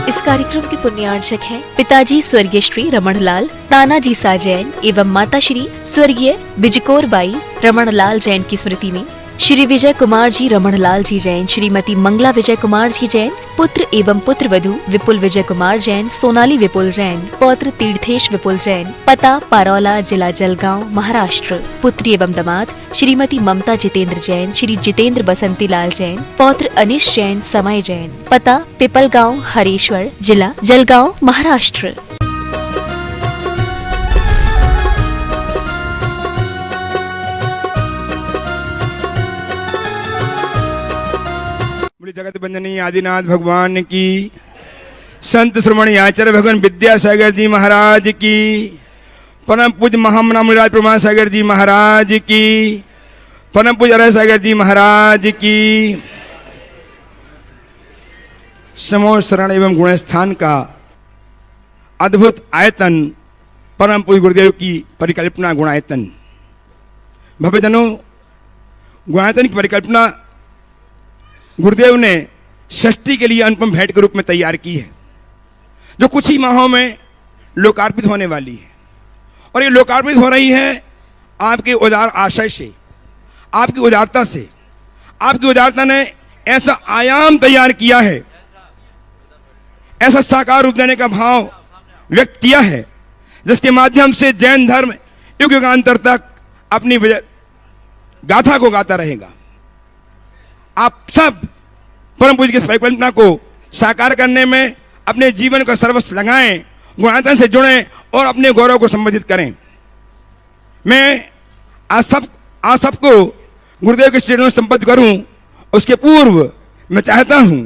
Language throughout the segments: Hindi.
इस कार्यक्रम के पुण्यार्चक हैं पिताजी स्वर्गीय श्री रमणलाल तानाजी सा जैन एवं माता श्री स्वर्गीय बिजकोर बाई रमणलाल जैन की स्मृति में श्री विजय कुमार जी रमणलाल जी जैन, श्रीमती मंगला विजय कुमार जी जैन, पुत्र एवं पुत्र वधू विपुल विजय कुमार जैन, सोनाली विपुल जैन, पौत्र तीर्थेश विपुल जैन, पता पारौला, जिला जलगांव, महाराष्ट्र। पुत्री एवं दामाद श्रीमती ममता जितेंद्र जैन, श्री जितेंद्र बसंती लाल जैन, पौत्र अनिश जैन, समय जैन, पता पिपलगांव, हरेश्वर, जिला जलगांव, महाराष्ट्र। जगत बंदनी आदिनाथ भगवान की, संत श्रमण आचार्य भगवान विद्यासागर जी महाराज की, परम पूज्य महामनामराज प्रमाण सागर जी महाराज की, परम पूज्य अरय सागर जी महाराज की, समूह शरण एवं गुण स्थान का अद्भुत आयतन, परम पूज्य गुरुदेव की परिकल्पना गुणायतन। भव्यजनों, गुणायतन की परिकल्पना गुरुदेव ने षष्ठी के लिए अनुपम भेंट के रूप में तैयार की है, जो कुछ ही माहों में लोकार्पित होने वाली है। और ये लोकार्पित हो रही है आपके उदार आशय से, आपकी उदारता से। आपकी उदारता ने ऐसा आयाम तैयार किया है, ऐसा साकार रूप देने का भाव व्यक्त किया है, जिसके माध्यम से जैन धर्म युग युगांतर तक अपनी गाथा को गाता रहेगा। आप सब परम पूज्य की परिकल्पना को साकार करने में अपने जीवन का सर्वस्व लगाएं, गुणायतन से जुड़ें और अपने गौरव को संबोधित करें। मैं आज सबको गुरुदेव के चरणों में संबद्ध करूं। उसके पूर्व मैं चाहता हूं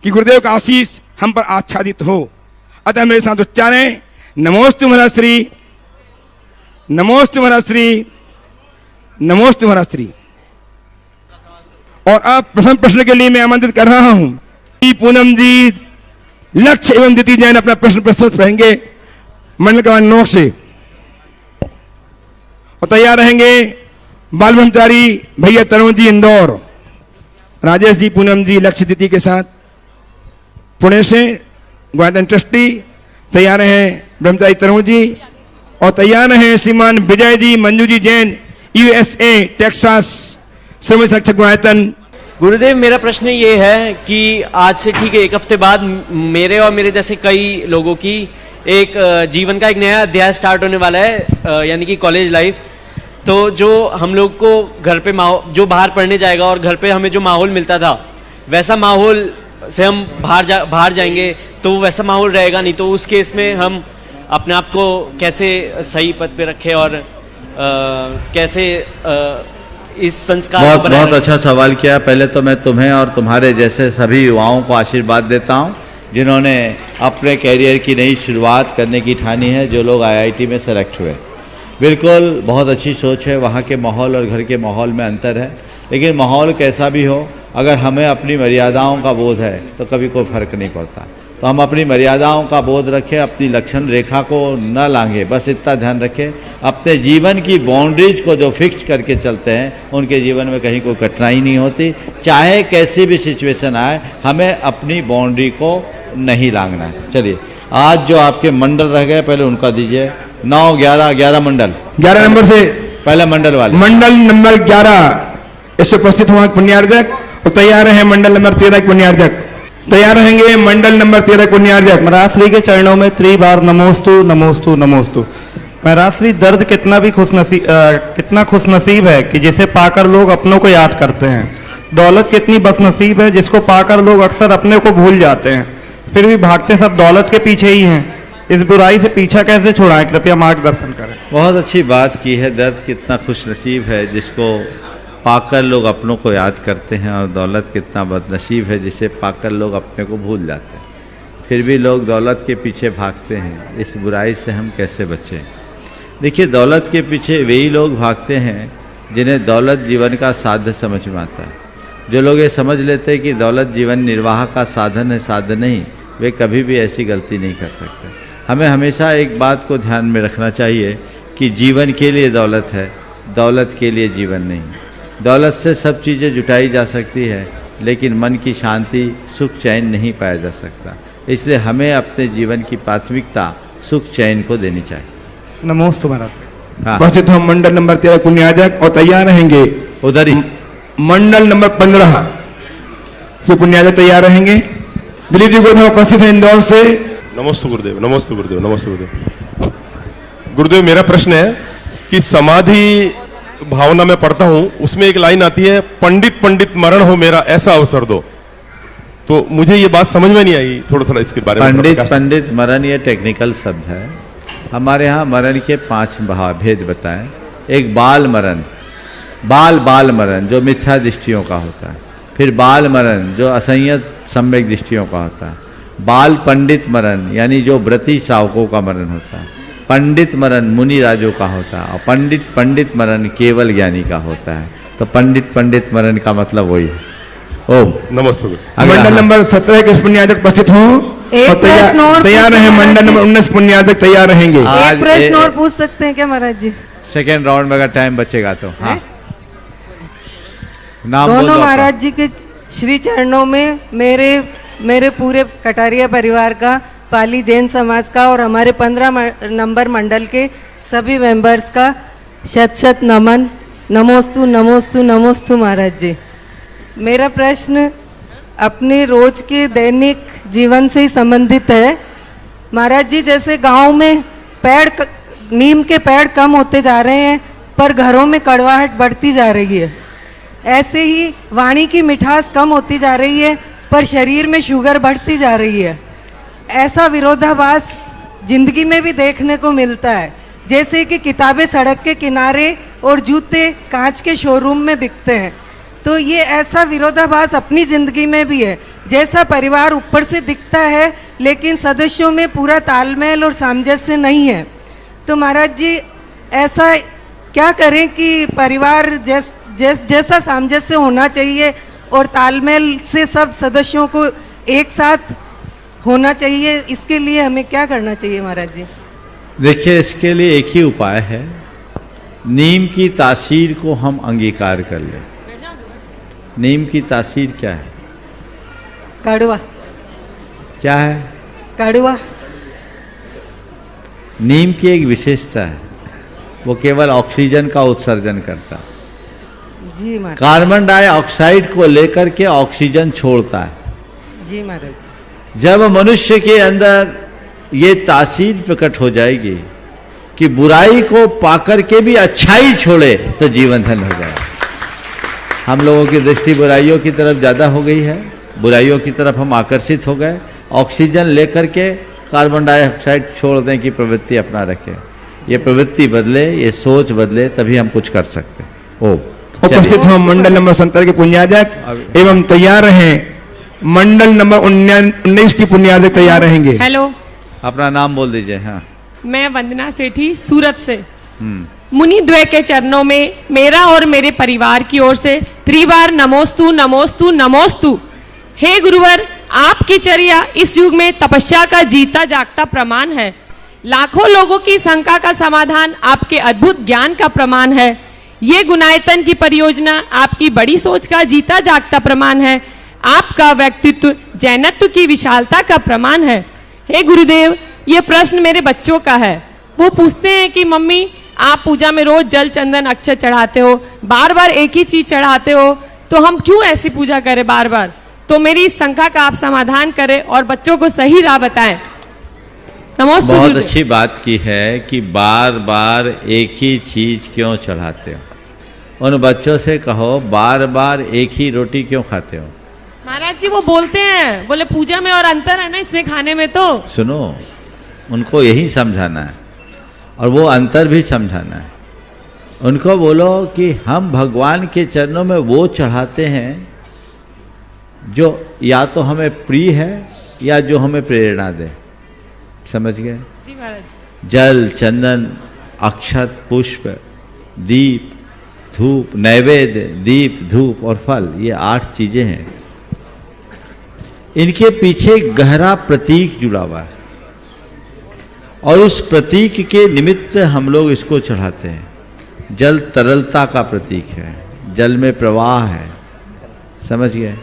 कि गुरुदेव का आशीष हम पर आच्छादित हो। अतः मेरे साथ उच्चारें, नमोस्तु महाराज, नमोस्तु महाराज, नमोस्तु महाराज। और अब प्रश्न के लिए मैं आमंत्रित कर रहा हूं पूनम जी लक्ष्य एवं दिति जैन अपना प्रश्न प्रस्तुत करेंगे मंडल क्रमांक 9 से। और तैयार रहेंगे बाल ब्रह्मचारी भैया तरुण जी इंदौर, राजेश जी पूनम जी लक्ष्य दिति के साथ पुणे से गुणायतन ट्रस्टी। तैयार हैं ब्रह्मचारी तरुण जी और तैयार हैं श्रीमान विजय जी मंजू जी जैन, USA टेक्सास, श्रमिक संरक्षक गुणायतन। गुरुदेव, मेरा प्रश्न ये है कि आज से ठीक है 1 हफ्ते बाद मेरे और मेरे जैसे कई लोगों की एक जीवन का एक नया अध्याय स्टार्ट होने वाला है, यानी कि कॉलेज लाइफ। तो जो हम लोग को घर पे जो बाहर पढ़ने जाएगा और घर पे हमें जो माहौल मिलता था वैसा माहौल से हम बाहर जाएंगे तो वैसा माहौल रहेगा नहीं। तो उस केस में हम अपने आप को कैसे सही पद पे रखें और कैसे इस संस्कार बहुत अच्छा सवाल किया। पहले तो मैं तुम्हें और तुम्हारे जैसे सभी युवाओं को आशीर्वाद देता हूं जिन्होंने अपने कैरियर की नई शुरुआत करने की ठानी है, जो लोग IIT में सेलेक्ट हुए। बिल्कुल बहुत अच्छी सोच है। वहाँ के माहौल और घर के माहौल में अंतर है, लेकिन माहौल कैसा भी हो, अगर हमें अपनी मर्यादाओं का बोध है तो कभी कोई फर्क नहीं पड़ता। तो हम अपनी मर्यादाओं का बोध रखें, अपनी लक्षण रेखा को न लांघे, बस इतना ध्यान रखें। अपने जीवन की बाउंड्रीज को जो फिक्स करके चलते हैं उनके जीवन में कहीं कोई कठिनाई नहीं होती। चाहे कैसी भी सिचुएशन आए, हमें अपनी बाउंड्री को नहीं लांघना है। चलिए, आज जो आपके मंडल रह गए पहले उनका दीजिए। 9, 11 मंडल। 11 नंबर से पहले मंडल वाले, मंडल नंबर 11 इससे उपस्थित हुआ पुण्यार्जक। और तैयार है मंडल नंबर 13 पुण्यार्जक। तैयार रहेंगे मंडल नंबर 13 पुण्यार्जक। महाराज श्री के चरणों में 3 बार नमोस्तु नमोस्तु नमोस्तु। महाराज श्री, दर्द कितना खुश नसीब है कि जिसे पाकर लोग अपनों को याद करते हैं। दौलत कितनी बदनसीब है जिसको पाकर लोग अक्सर अपने को भूल जाते हैं, फिर भी भागते सब दौलत के पीछे ही हैं। इस बुराई से पीछा कैसे छुड़ाएं, कृपया मार्गदर्शन करें। बहुत अच्छी बात की है। दर्द कितना खुश नसीब है जिसको पाकर लोग अपनों को याद करते हैं, और दौलत कितना बदनसीब है जिसे पाकर लोग अपने को भूल जाते हैं, फिर भी लोग दौलत के पीछे भागते हैं। इस बुराई से हम कैसे बचें? देखिए, दौलत के पीछे वही लोग भागते हैं जिन्हें दौलत जीवन का साध्य समझ में आता है। जो लोग ये समझ लेते हैं कि दौलत जीवन निर्वाह का साधन है, साधन नहीं, वे कभी भी ऐसी गलती नहीं कर सकते। हमें हमेशा एक बात को ध्यान में रखना चाहिए कि जीवन के लिए दौलत है, दौलत के लिए जीवन नहीं। दौलत से सब चीज़ें जुटाई जा सकती है, लेकिन मन की शांति, सुख, चैन नहीं पाया जा सकता। इसलिए हमें अपने जीवन की प्राथमिकता सुख चैन को देनी चाहिए। नमोस्तु महाराज। हाँ, उपस्थित हो मंडल नंबर 13 पुण्याजक और तैयार रहेंगे। उधर ही मंडल नंबर 15 के पुण्याजक तैयार रहेंगे। दिलीप जी गोधा उपस्थित है इंदौर से। नमस्ते गुरुदेव, नमस्ते गुरुदेव, नमस्ते गुरुदेव। गुरुदेव, मेरा प्रश्न है कि समाधि भावना में पढ़ता हूं, उसमें एक लाइन आती है, पंडित पंडित मरण हो मेरा ऐसा अवसर दो। तो मुझे ये बात समझ में नहीं आई, थोड़ा इसके बारे में पंडित प्रकाश। पंडित मरण ये टेक्निकल शब्द है। हमारे यहाँ मरण के 5 भेद बताएं। एक बाल मरण, बाल मरण जो मिथ्या दृष्टियों का होता है। फिर बाल मरण जो असंयत सम्यक दृष्टियों का होता है। बाल पंडित मरण यानी जो व्रती श्रावकों का मरण होता है। पंडित मरण मुनि राजों का होता है। और पंडित मरण केवल ज्ञानी का होता है। तो पंडित मरण का मतलब वही है। ओम नमस्ते गुरु। मंडल नंबर 17 के पुण्याजक उपस्थित हो एक और प्रश्न और तैयार पूछना रहे। महाराज मंडल जी। नंबर 19 पुण्याजक तैयार रहेंगे। आज एक प्रश्न और पूछ सकते हैं क्या महाराज जी? सेकेंड राउंड में अगर टाइम बचेगा तो। हाँ, नाम बोल दो दोनों अपना। महाराज जी के श्री चरणों में मेरे पूरे कटारिया परिवार का, पाली जैन समाज का और हमारे 15 नंबर मंडल के सभी मेंबर्स का शत नमन। नमोस्तु नमोस्तु नमोस्तु महाराज जी। मेरा प्रश्न अपने रोज के दैनिक जीवन से ही संबंधित है। महाराज जी, जैसे गांव में नीम के पेड़ कम होते जा रहे हैं पर घरों में कड़वाहट बढ़ती जा रही है, ऐसे ही वाणी की मिठास कम होती जा रही है पर शरीर में शुगर बढ़ती जा रही है। ऐसा विरोधाभास जिंदगी में भी देखने को मिलता है। जैसे कि किताबें सड़क के किनारे और जूते कांच के शोरूम में बिकते हैं, तो ये ऐसा विरोधाभास अपनी जिंदगी में भी है। जैसा परिवार ऊपर से दिखता है लेकिन सदस्यों में पूरा तालमेल और सामंजस्य नहीं है। तो महाराज जी, ऐसा क्या करें कि परिवार जैसा सामंजस्य होना चाहिए और तालमेल से सब सदस्यों को एक साथ होना चाहिए, इसके लिए हमें क्या करना चाहिए महाराज जी? देखिए, इसके लिए एक ही उपाय है, नीम की तासीर को हम अंगीकार कर लें। नीम की तासीर क्या है? कड़वा। क्या है? कड़वा। नीम की एक विशेषता है, वो केवल ऑक्सीजन का उत्सर्जन करता है। जी महाराज। कार्बन डाइऑक्साइड को लेकर के ऑक्सीजन छोड़ता है। जी महाराज। जब मनुष्य के अंदर ये तासीर प्रकट हो जाएगी कि बुराई को पाकर के भी अच्छाई छोड़े तो जीवन धन हो जाएगा। हम लोगों की दृष्टि बुराइयों की तरफ ज़्यादा हो गई है, बुराइयों की तरफ हम आकर्षित हो गए। ऑक्सीजन लेकर के कार्बन डाइऑक्साइड छोड़ दें की प्रवृत्ति अपना रखें। ये प्रवृत्ति बदले, ये सोच बदले, तभी हम कुछ कर सकते हैं। ओ उपस्थित हो मंडल नंबर 17 के पुण्याजक एवं तैयार रहें। मंडल नंबर 19 की पुण्याजक तैयार रहेंगे। हेलो, अपना नाम बोल दीजिए। हाँ, मैं वंदना सेठी सूरत से। मुनि द्वय के चरणों में मेरा और मेरे परिवार की ओर से त्रिबार नमोस्तु नमोस्तु नमोस्तु। हे गुरुवर, आपकी चर्या इस युग में तपस्या का जीता जागता प्रमाण है। लाखों लोगों की शंका का समाधान आपके अद्भुत ज्ञान का प्रमाण है। ये गुणायतन की परियोजना आपकी बड़ी सोच का जीता जागता प्रमाण है। आपका व्यक्तित्व जैनत्व की विशालता का प्रमाण है। हे गुरुदेव, ये प्रश्न मेरे बच्चों का है। वो पूछते हैं कि मम्मी, आप पूजा में रोज जल चंदन अक्षत चढ़ाते हो, बार बार एक ही चीज चढ़ाते हो, तो हम क्यों ऐसी पूजा करें बार बार? तो मेरी इस शंका का आप समाधान करें और बच्चों को सही राह बताएं। नमस्ते। बहुत अच्छी बात की है कि बार बार एक ही चीज क्यों चढ़ाते हो। उन बच्चों से कहो, बार बार एक ही रोटी क्यों खाते हो? महाराज जी, वो बोलते हैं, बोले पूजा में और अंतर है ना इसमें खाने में। तो सुनो, उनको यही समझाना है और वो अंतर भी समझाना है। उनको बोलो कि हम भगवान के चरणों में वो चढ़ाते हैं जो या तो हमें प्रिय है या जो हमें प्रेरणा दे। समझ गए? जी महाराज। जल, चंदन, अक्षत, पुष्प, दीप, धूप, नैवेद्य, दीप, धूप और फल, ये 8 चीजें हैं। इनके पीछे गहरा प्रतीक जुड़ा हुआ है और उस प्रतीक के निमित्त हम लोग इसको चढ़ाते हैं। जल तरलता का प्रतीक है, जल में प्रवाह है। समझ गए?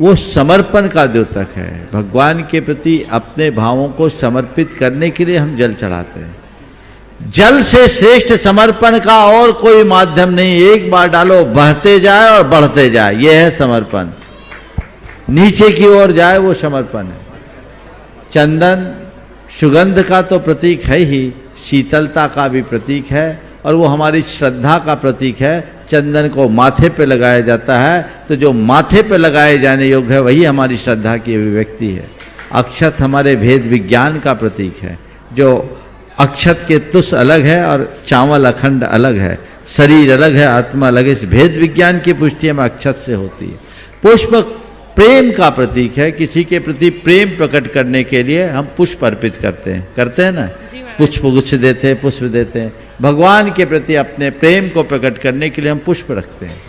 वो समर्पण का द्योतक है। भगवान के प्रति अपने भावों को समर्पित करने के लिए हम जल चढ़ाते हैं। जल से श्रेष्ठ समर्पण का और कोई माध्यम नहीं। एक बार डालो, बहते जाए और बढ़ते जाए, यह है समर्पण। नीचे की ओर जाए वो समर्पण है। चंदन सुगंध का तो प्रतीक है ही, शीतलता का भी प्रतीक है और वो हमारी श्रद्धा का प्रतीक है। चंदन को माथे पे लगाया जाता है तो जो माथे पे लगाए जाने योग्य है वही हमारी श्रद्धा की अभिव्यक्ति है। अक्षत हमारे भेद विज्ञान का प्रतीक है। जो अक्षत के तुष अलग है और चावल अखंड अलग है, शरीर अलग है, आत्मा अलग है। इस भेद विज्ञान की पुष्टि हमें अक्षत से होती है। पुष्प प्रेम का प्रतीक है। किसी के प्रति प्रेम प्रकट करने के लिए हम पुष्प अर्पित करते हैं ना, पुष्प गुच्छ देते हैं, पुष्प देते हैं। भगवान के प्रति अपने प्रेम को प्रकट करने के लिए हम पुष्प रखते हैं।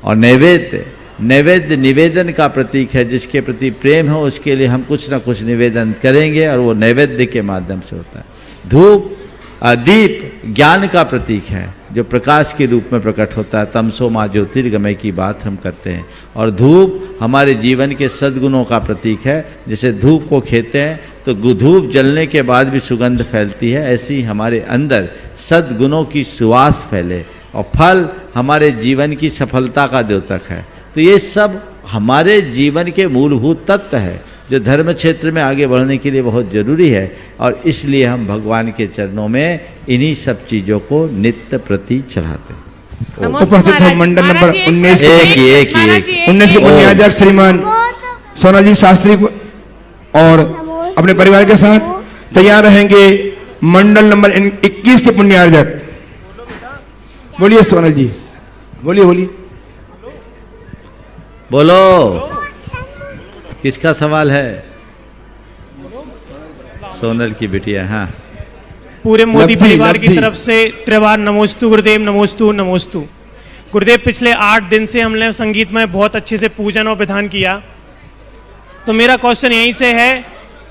और नैवेद्य निवेदन का प्रतीक है। जिसके प्रति प्रेम हो उसके लिए हम कुछ ना कुछ निवेदन करेंगे और वो नैवेद्य के माध्यम से होता है। धूप दीप ज्ञान का प्रतीक है जो प्रकाश के रूप में प्रकट होता है। तमसो मां ज्योतिर्गमय की बात हम करते हैं। और धूप हमारे जीवन के सद्गुणों का प्रतीक है। जैसे धूप को खेते हैं तो धूप जलने के बाद भी सुगंध फैलती है, ऐसे ही हमारे अंदर सद्गुणों की सुवास फैले। और फल हमारे जीवन की सफलता का द्योतक है। तो ये सब हमारे जीवन के मूलभूत तत्व है जो धर्म क्षेत्र में आगे बढ़ने के लिए बहुत जरूरी है। और इसलिए हम भगवान के चरणों में इन्हीं सब चीजों को नित्य प्रति चढ़ाते हैं। उपस्थित हो मंडल नंबर 19 एक 19 के पुण्यार्चक श्रीमान सोना जी शास्त्री और अपने परिवार के साथ तैयार रहेंगे। मंडल नंबर 21 के पुण्यार्चक। बोलिए सोना जी, बोलिए। बोलो, किसका सवाल है? सोनल की बिटिया। हाँ, पूरे मोदी लब्धि, परिवार की लब्धि। तरफ से त्रिवार नमोस्तु गुरुदेव, नमोस्तु नमोस्तु। गुरुदेव, पिछले 8 दिन से हमने संगीत में बहुत अच्छे से पूजन और विधान किया। तो मेरा क्वेश्चन यहीं से है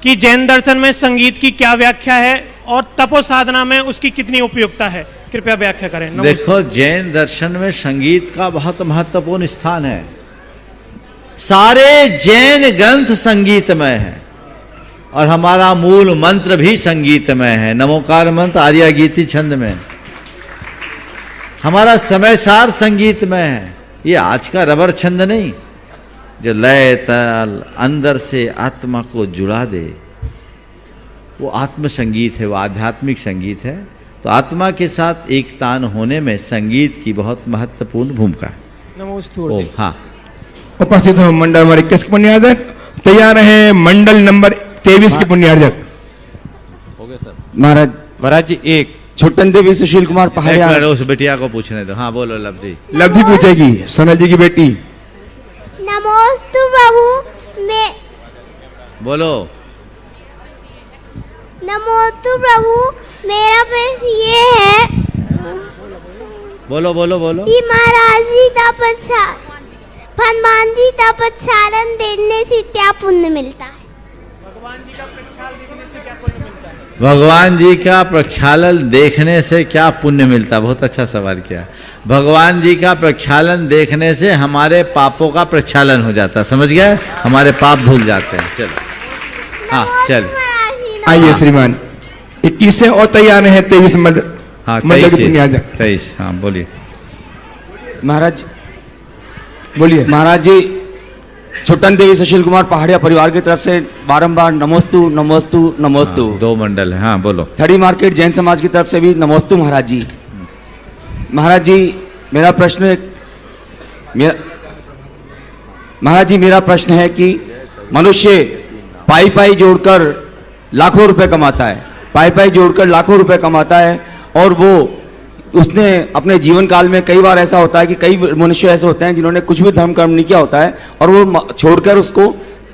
कि जैन दर्शन में संगीत की क्या व्याख्या है और तपो साधना में उसकी कितनी उपयोगिता है? कृपया व्याख्या करें। नमोस्तु। देखो, जैन दर्शन में संगीत का बहुत महत्वपूर्ण स्थान है। सारे जैन ग्रंथ संगीतमय है और हमारा मूल मंत्र भी संगीतमय है। नमोकार मंत्र आर्या गीति छंद में हमारा समय सार संगीतमय है। ये आज का रबर छंद नहीं जो लय ताल अंदर से आत्मा को जुड़ा दे, वो आत्म संगीत है, वो आध्यात्मिक संगीत है। तो आत्मा के साथ एक तान होने में संगीत की बहुत महत्वपूर्ण भूमिका है। नमोस्तु। ओ हाँ, उपस्थित हो मंडल नंबर 21 के पुण्यार्चक। तैयार है मंडल नंबर 23 के पुण्यार्चक। हो गया सर। महाराज जी, एक छोटन देवी सुशील कुमार पहाड़िया। उस बिटिया को पूछने दो। हाँ बोलो लब्धि। लब्धि पूछेगी, सोनल जी की बेटी। नमोस्तु प्रभु। मैं बोलो। नमोस्तु प्रभु। मेरा प्रश्न ये है, बोलो बोलो बोलो। कि महाराज जी हनुमान जी का प्रक्षालन देने से क्या पुण्य मिलता है? भगवान जी का प्रक्षालन देखने से क्या पुण्य मिलता? बहुत अच्छा सवाल किया। भगवान जी का प्रक्षालन देखने से हमारे पापों का प्रक्षालन हो जाता। समझ गए? हमारे पाप धुल जाते हैं। चलो हाँ चल आइए श्रीमान 21 से और तैयार है 23 मंडल। हाँ मंडल के पुण्यार्चक। 23। हाँ बोलिए महाराज। बोलिए। महाराज जी, छोटन देवी सुशील कुमार पहाड़िया परिवार की तरफ से बारंबार नमोस्तु नमोस्तु नमोस्तु। 2 मंडल है। हाँ बोलो। थड़ी मार्केट जैन समाज की तरफ से भी नमोस्तु महाराज जी। महाराज जी मेरा प्रश्न है कि मनुष्य पाई जोड़कर लाखों रुपए कमाता है, पाई जोड़कर लाखों रुपए कमाता है, और वो उसने अपने जीवन काल में कई बार ऐसा होता है कि कई मनुष्य ऐसे होते हैं जिन्होंने कुछ भी धर्म कर्म नहीं किया होता है और वो छोड़कर उसको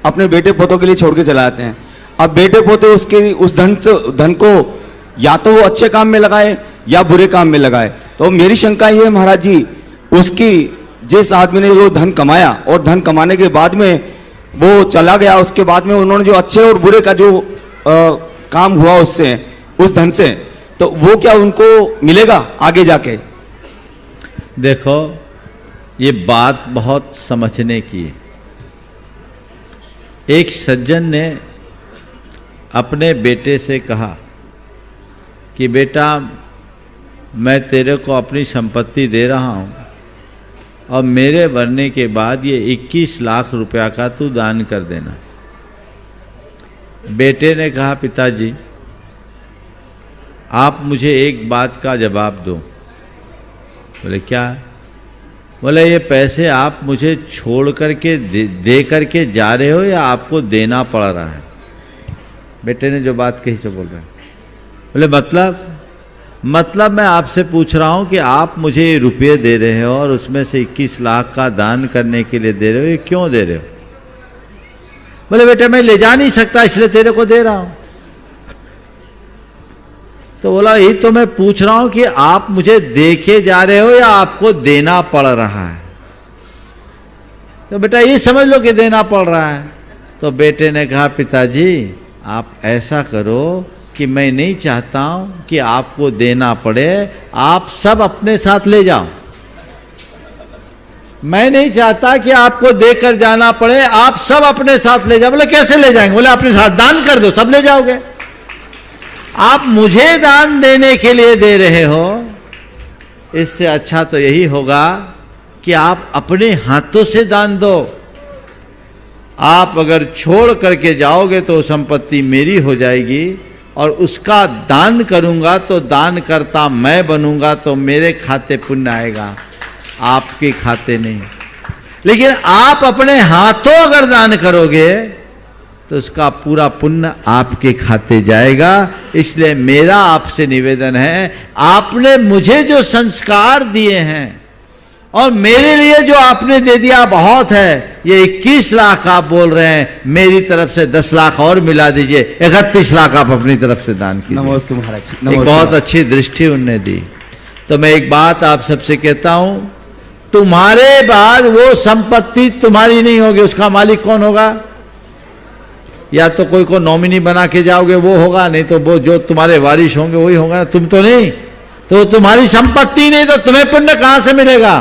अपने बेटे पोतों के लिए छोड़ के चला जाते हैं। अब बेटे पोते उसके उस धन को या तो वो अच्छे काम में लगाए या बुरे काम में लगाए। तो मेरी शंका ये है महाराज जी, उसकी जिस आदमी ने वो धन कमाया और धन कमाने के बाद में वो चला गया, उसके बाद में उन्होंने जो अच्छे और बुरे का जो काम हुआ उससे, उस धन से, तो वो क्या उनको मिलेगा आगे जाके? देखो, ये बात बहुत समझने की है। एक सज्जन ने अपने बेटे से कहा कि बेटा, मैं तेरे को अपनी संपत्ति दे रहा हूँ और मेरे मरने के बाद ये 21 लाख रुपया का तू दान कर देना। बेटे ने कहा, पिताजी आप मुझे एक बात का जवाब दो। बोले क्या? बोले ये पैसे आप मुझे छोड़ करके दे करके जा रहे हो या आपको देना पड़ रहा है? बेटे ने जो बात कही से बोल रहे हैं। बोले मतलब मैं आपसे पूछ रहा हूं कि आप मुझे ये रुपये दे रहे हो और उसमें से 21 लाख का दान करने के लिए दे रहे हो, ये क्यों दे रहे हो? बोले बेटा मैं ले जा नहीं सकता इसलिए तेरे को दे रहा हूं। तो बोला यही तो मैं पूछ रहा हूं कि आप मुझे दे के जा रहे हो या आपको देना पड़ रहा है? तो बेटा ये समझ लो कि देना पड़ रहा है। तो बेटे ने कहा, पिताजी आप ऐसा करो कि मैं नहीं चाहता हूं कि आपको देना पड़े, आप सब अपने साथ ले जाओ। मैं नहीं चाहता कि आपको देकर जाना पड़े, आप सब अपने साथ ले जाओ। बोले कैसे ले जाएंगे? बोले अपने साथ दान कर दो, सब ले जाओगे। आप मुझे दान देने के लिए दे रहे हो, इससे अच्छा तो यही होगा कि आप अपने हाथों से दान दो। आप अगर छोड़ करके जाओगे तो संपत्ति मेरी हो जाएगी और उसका दान करूंगा तो दान करता मैं बनूंगा, तो मेरे खाते पुण्य आएगा, आपके खाते नहीं। लेकिन आप अपने हाथों अगर दान करोगे तो उसका पूरा पुण्य आपके खाते जाएगा। इसलिए मेरा आपसे निवेदन है, आपने मुझे जो संस्कार दिए हैं और मेरे लिए जो आपने दे दिया बहुत है। ये 21 लाख आप बोल रहे हैं, मेरी तरफ से 10 लाख और मिला दीजिए, 31 लाख आप अपनी तरफ से दान कीजिए। नमस्ते महाराज जी। एक बहुत अच्छी दृष्टि उनने दी। तो मैं एक बात आप सबसे कहता हूं, तुम्हारे बाद वो संपत्ति तुम्हारी नहीं होगी, उसका मालिक कौन होगा? या तो कोई को नॉमिनी बना के जाओगे वो होगा, नहीं तो वो जो तुम्हारे वारिश होंगे वही होगा, तुम तो नहीं। तो तुम्हारी संपत्ति नहीं तो तुम्हें पुण्य कहां से मिलेगा?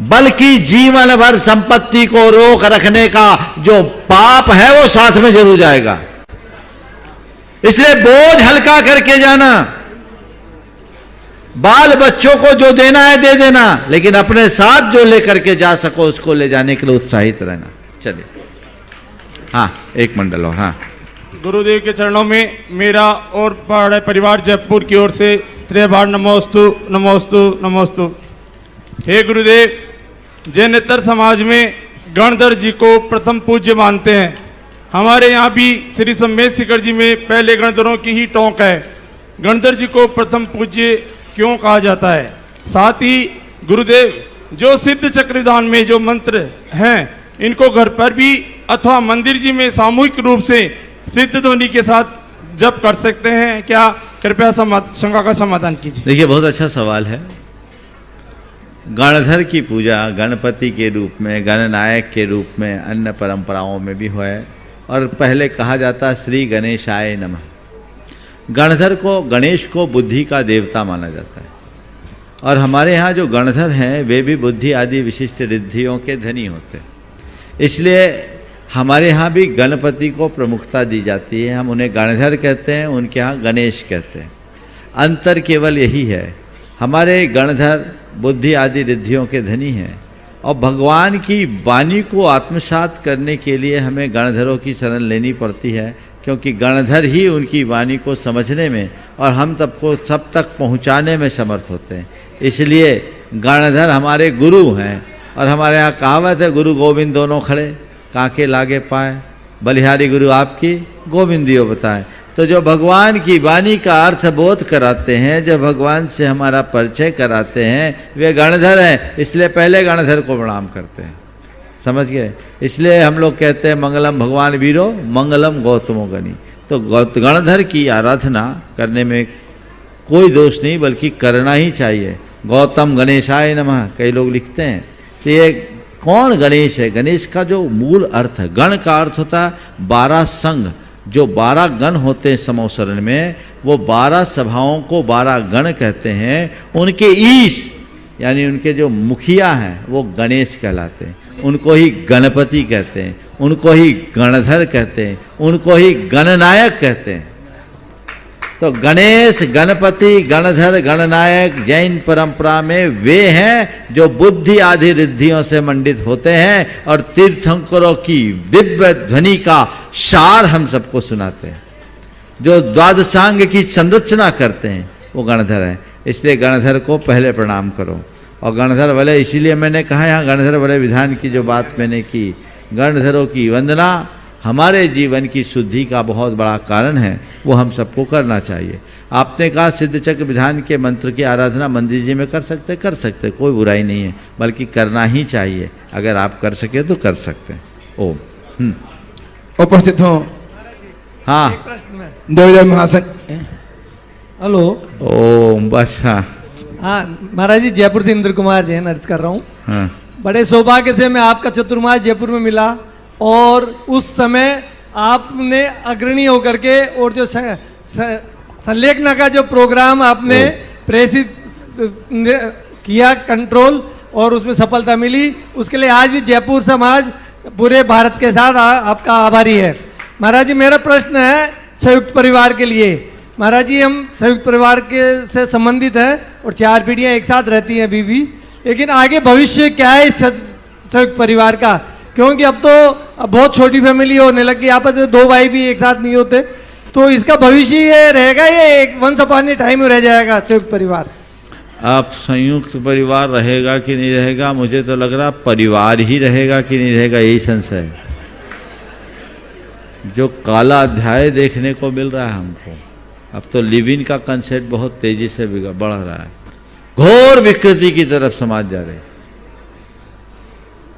बल्कि जीवन भर संपत्ति को रोक रखने का जो पाप है वो साथ में जरूर जाएगा। इसलिए बोझ हल्का करके जाना, बाल बच्चों को जो देना है दे देना, लेकिन अपने साथ जो लेकर के जा सको उसको ले जाने के लिए उत्साहित रहना। चलिए, हाँ एक मंडल और। हाँ, गुरुदेव के चरणों में मेरा और बड़े परिवार जयपुर की ओर से 3 बार नमोस्तु नमोस्तु नमोस्तु। हे गुरुदेव, जैनेतर समाज में गणधर जी को प्रथम पूज्य मानते हैं। हमारे यहाँ भी श्री सम्मेद शिखर जी में पहले गणधरों की ही टोंक है। गणधर जी को प्रथम पूज्य क्यों कहा जाता है? साथ ही गुरुदेव, जो सिद्ध चक्रधाम में जो मंत्र हैं इनको घर पर भी अथवा मंदिर जी में सामूहिक रूप से सिद्ध ध्वनि के साथ जप कर सकते हैं क्या? कृपया शंका का समाधान कीजिए। देखिए, बहुत अच्छा सवाल है। गणधर की पूजा गणपति के रूप में, गणनायक के रूप में अन्य परंपराओं में भी है और पहले कहा जाता श्री गणेशाय नमः। गणधर को, गणेश को बुद्धि का देवता माना जाता है और हमारे यहाँ जो गणधर हैं वे भी बुद्धि आदि विशिष्ट रिद्धियों के धनी होते हैं। इसलिए हमारे यहाँ भी गणपति को प्रमुखता दी जाती है। हम उन्हें गणधर कहते हैं, उनके यहाँ गणेश कहते हैं। अंतर केवल यही है, हमारे गणधर बुद्धि आदि रिद्धियों के धनी हैं और भगवान की वाणी को आत्मसात करने के लिए हमें गणधरों की शरण लेनी पड़ती है, क्योंकि गणधर ही उनकी वाणी को समझने में और हम सबको सब तक पहुँचाने में समर्थ होते हैं। इसलिए गणधर हमारे गुरु हैं और हमारे यहाँ कहावत है, गुरु गोविंद दोनों खड़े काके लागे पाए, बलिहारी गुरु आपकी गोविंदियो बताए। तो जो भगवान की वाणी का अर्थ बोध कराते हैं, जो भगवान से हमारा परिचय कराते हैं, वे गणधर हैं। इसलिए पहले गणधर को प्रणाम करते हैं, समझ गए? इसलिए हम लोग कहते हैं मंगलम भगवान वीरो मंगलम गौतमो गणी। तो गणधर की आराधना करने में कोई दोष नहीं, बल्कि करना ही चाहिए। गौतम गणेशाय नमः कई लोग लिखते हैं। तो ये कौन गणेश है? गणेश का जो मूल अर्थ है, गण का अर्थ होता है 12 संघ। जो 12 गण होते हैं समोसरण में, वो 12 सभाओं को 12 गण कहते हैं। उनके ईश यानी उनके जो मुखिया हैं वो गणेश कहलाते हैं, उनको ही गणपति कहते हैं। उनको ही गणधर कहते हैं, उनको ही गणनायक कहते हैं। तो गणेश, गणपति, गणधर, गणनायक जैन परंपरा में वे हैं जो बुद्धि आदि रिद्धियों से मंडित होते हैं और तीर्थंकरों की दिव्य ध्वनि का सार हम सबको सुनाते हैं। जो द्वादशांग की संरचना करते हैं वो गणधर है। इसलिए गणधर को पहले प्रणाम करो। और गणधर वाले, इसीलिए मैंने कहा यहाँ गणधर वाले विधान की जो बात मैंने की, गणधरों की वंदना हमारे जीवन की शुद्धि का बहुत बड़ा कारण है, वो हम सबको करना चाहिए। आपने कहा सिद्ध चक्र विधान के मंत्र की आराधना मंदिर जी में कर सकते, कोई बुराई नहीं है, बल्कि करना ही चाहिए। अगर आप कर सके तो कर सकते हैं। ओम। उपस्थित हो हाँ देवदेव महासंघ। हेलो। ओम। बस हाँ महाराज जी, जयपुर से इंद्र कुमार जैन अर्ज कर रहा हूँ। हाँ। बड़े सौभाग्य से मैं आपका चतुर्मास जयपुर में मिला और उस समय आपने अग्रणी होकर के और जो संलेखना का जो प्रोग्राम आपने प्रेषित किया कंट्रोल और उसमें सफलता मिली, उसके लिए आज भी जयपुर समाज पूरे भारत के साथ आपका आभारी है। महाराज जी, मेरा प्रश्न है संयुक्त परिवार के लिए। महाराज जी, हम संयुक्त परिवार के से संबंधित हैं और 4 पीढ़ियां एक साथ रहती हैं अभी भी, लेकिन आगे भविष्य क्या है इस संयुक्त परिवार का? क्योंकि अब तो बहुत छोटी फैमिली होने लगी, आपस में 2 भाई भी एक साथ नहीं होते, तो इसका भविष्य ये रहेगा, ये एक वंस अपॉन ए टाइम रह जाएगा संयुक्त परिवार? आप संयुक्त परिवार रहेगा कि नहीं रहेगा, मुझे तो लग रहा परिवार ही रहेगा कि नहीं रहेगा, यही संशय है। जो काला अध्याय देखने को मिल रहा है हमको, अब तो लिव इन का कंसेप्ट बहुत तेजी से बढ़ रहा है, घोर विकृति की तरफ समाज जा रहे हैं।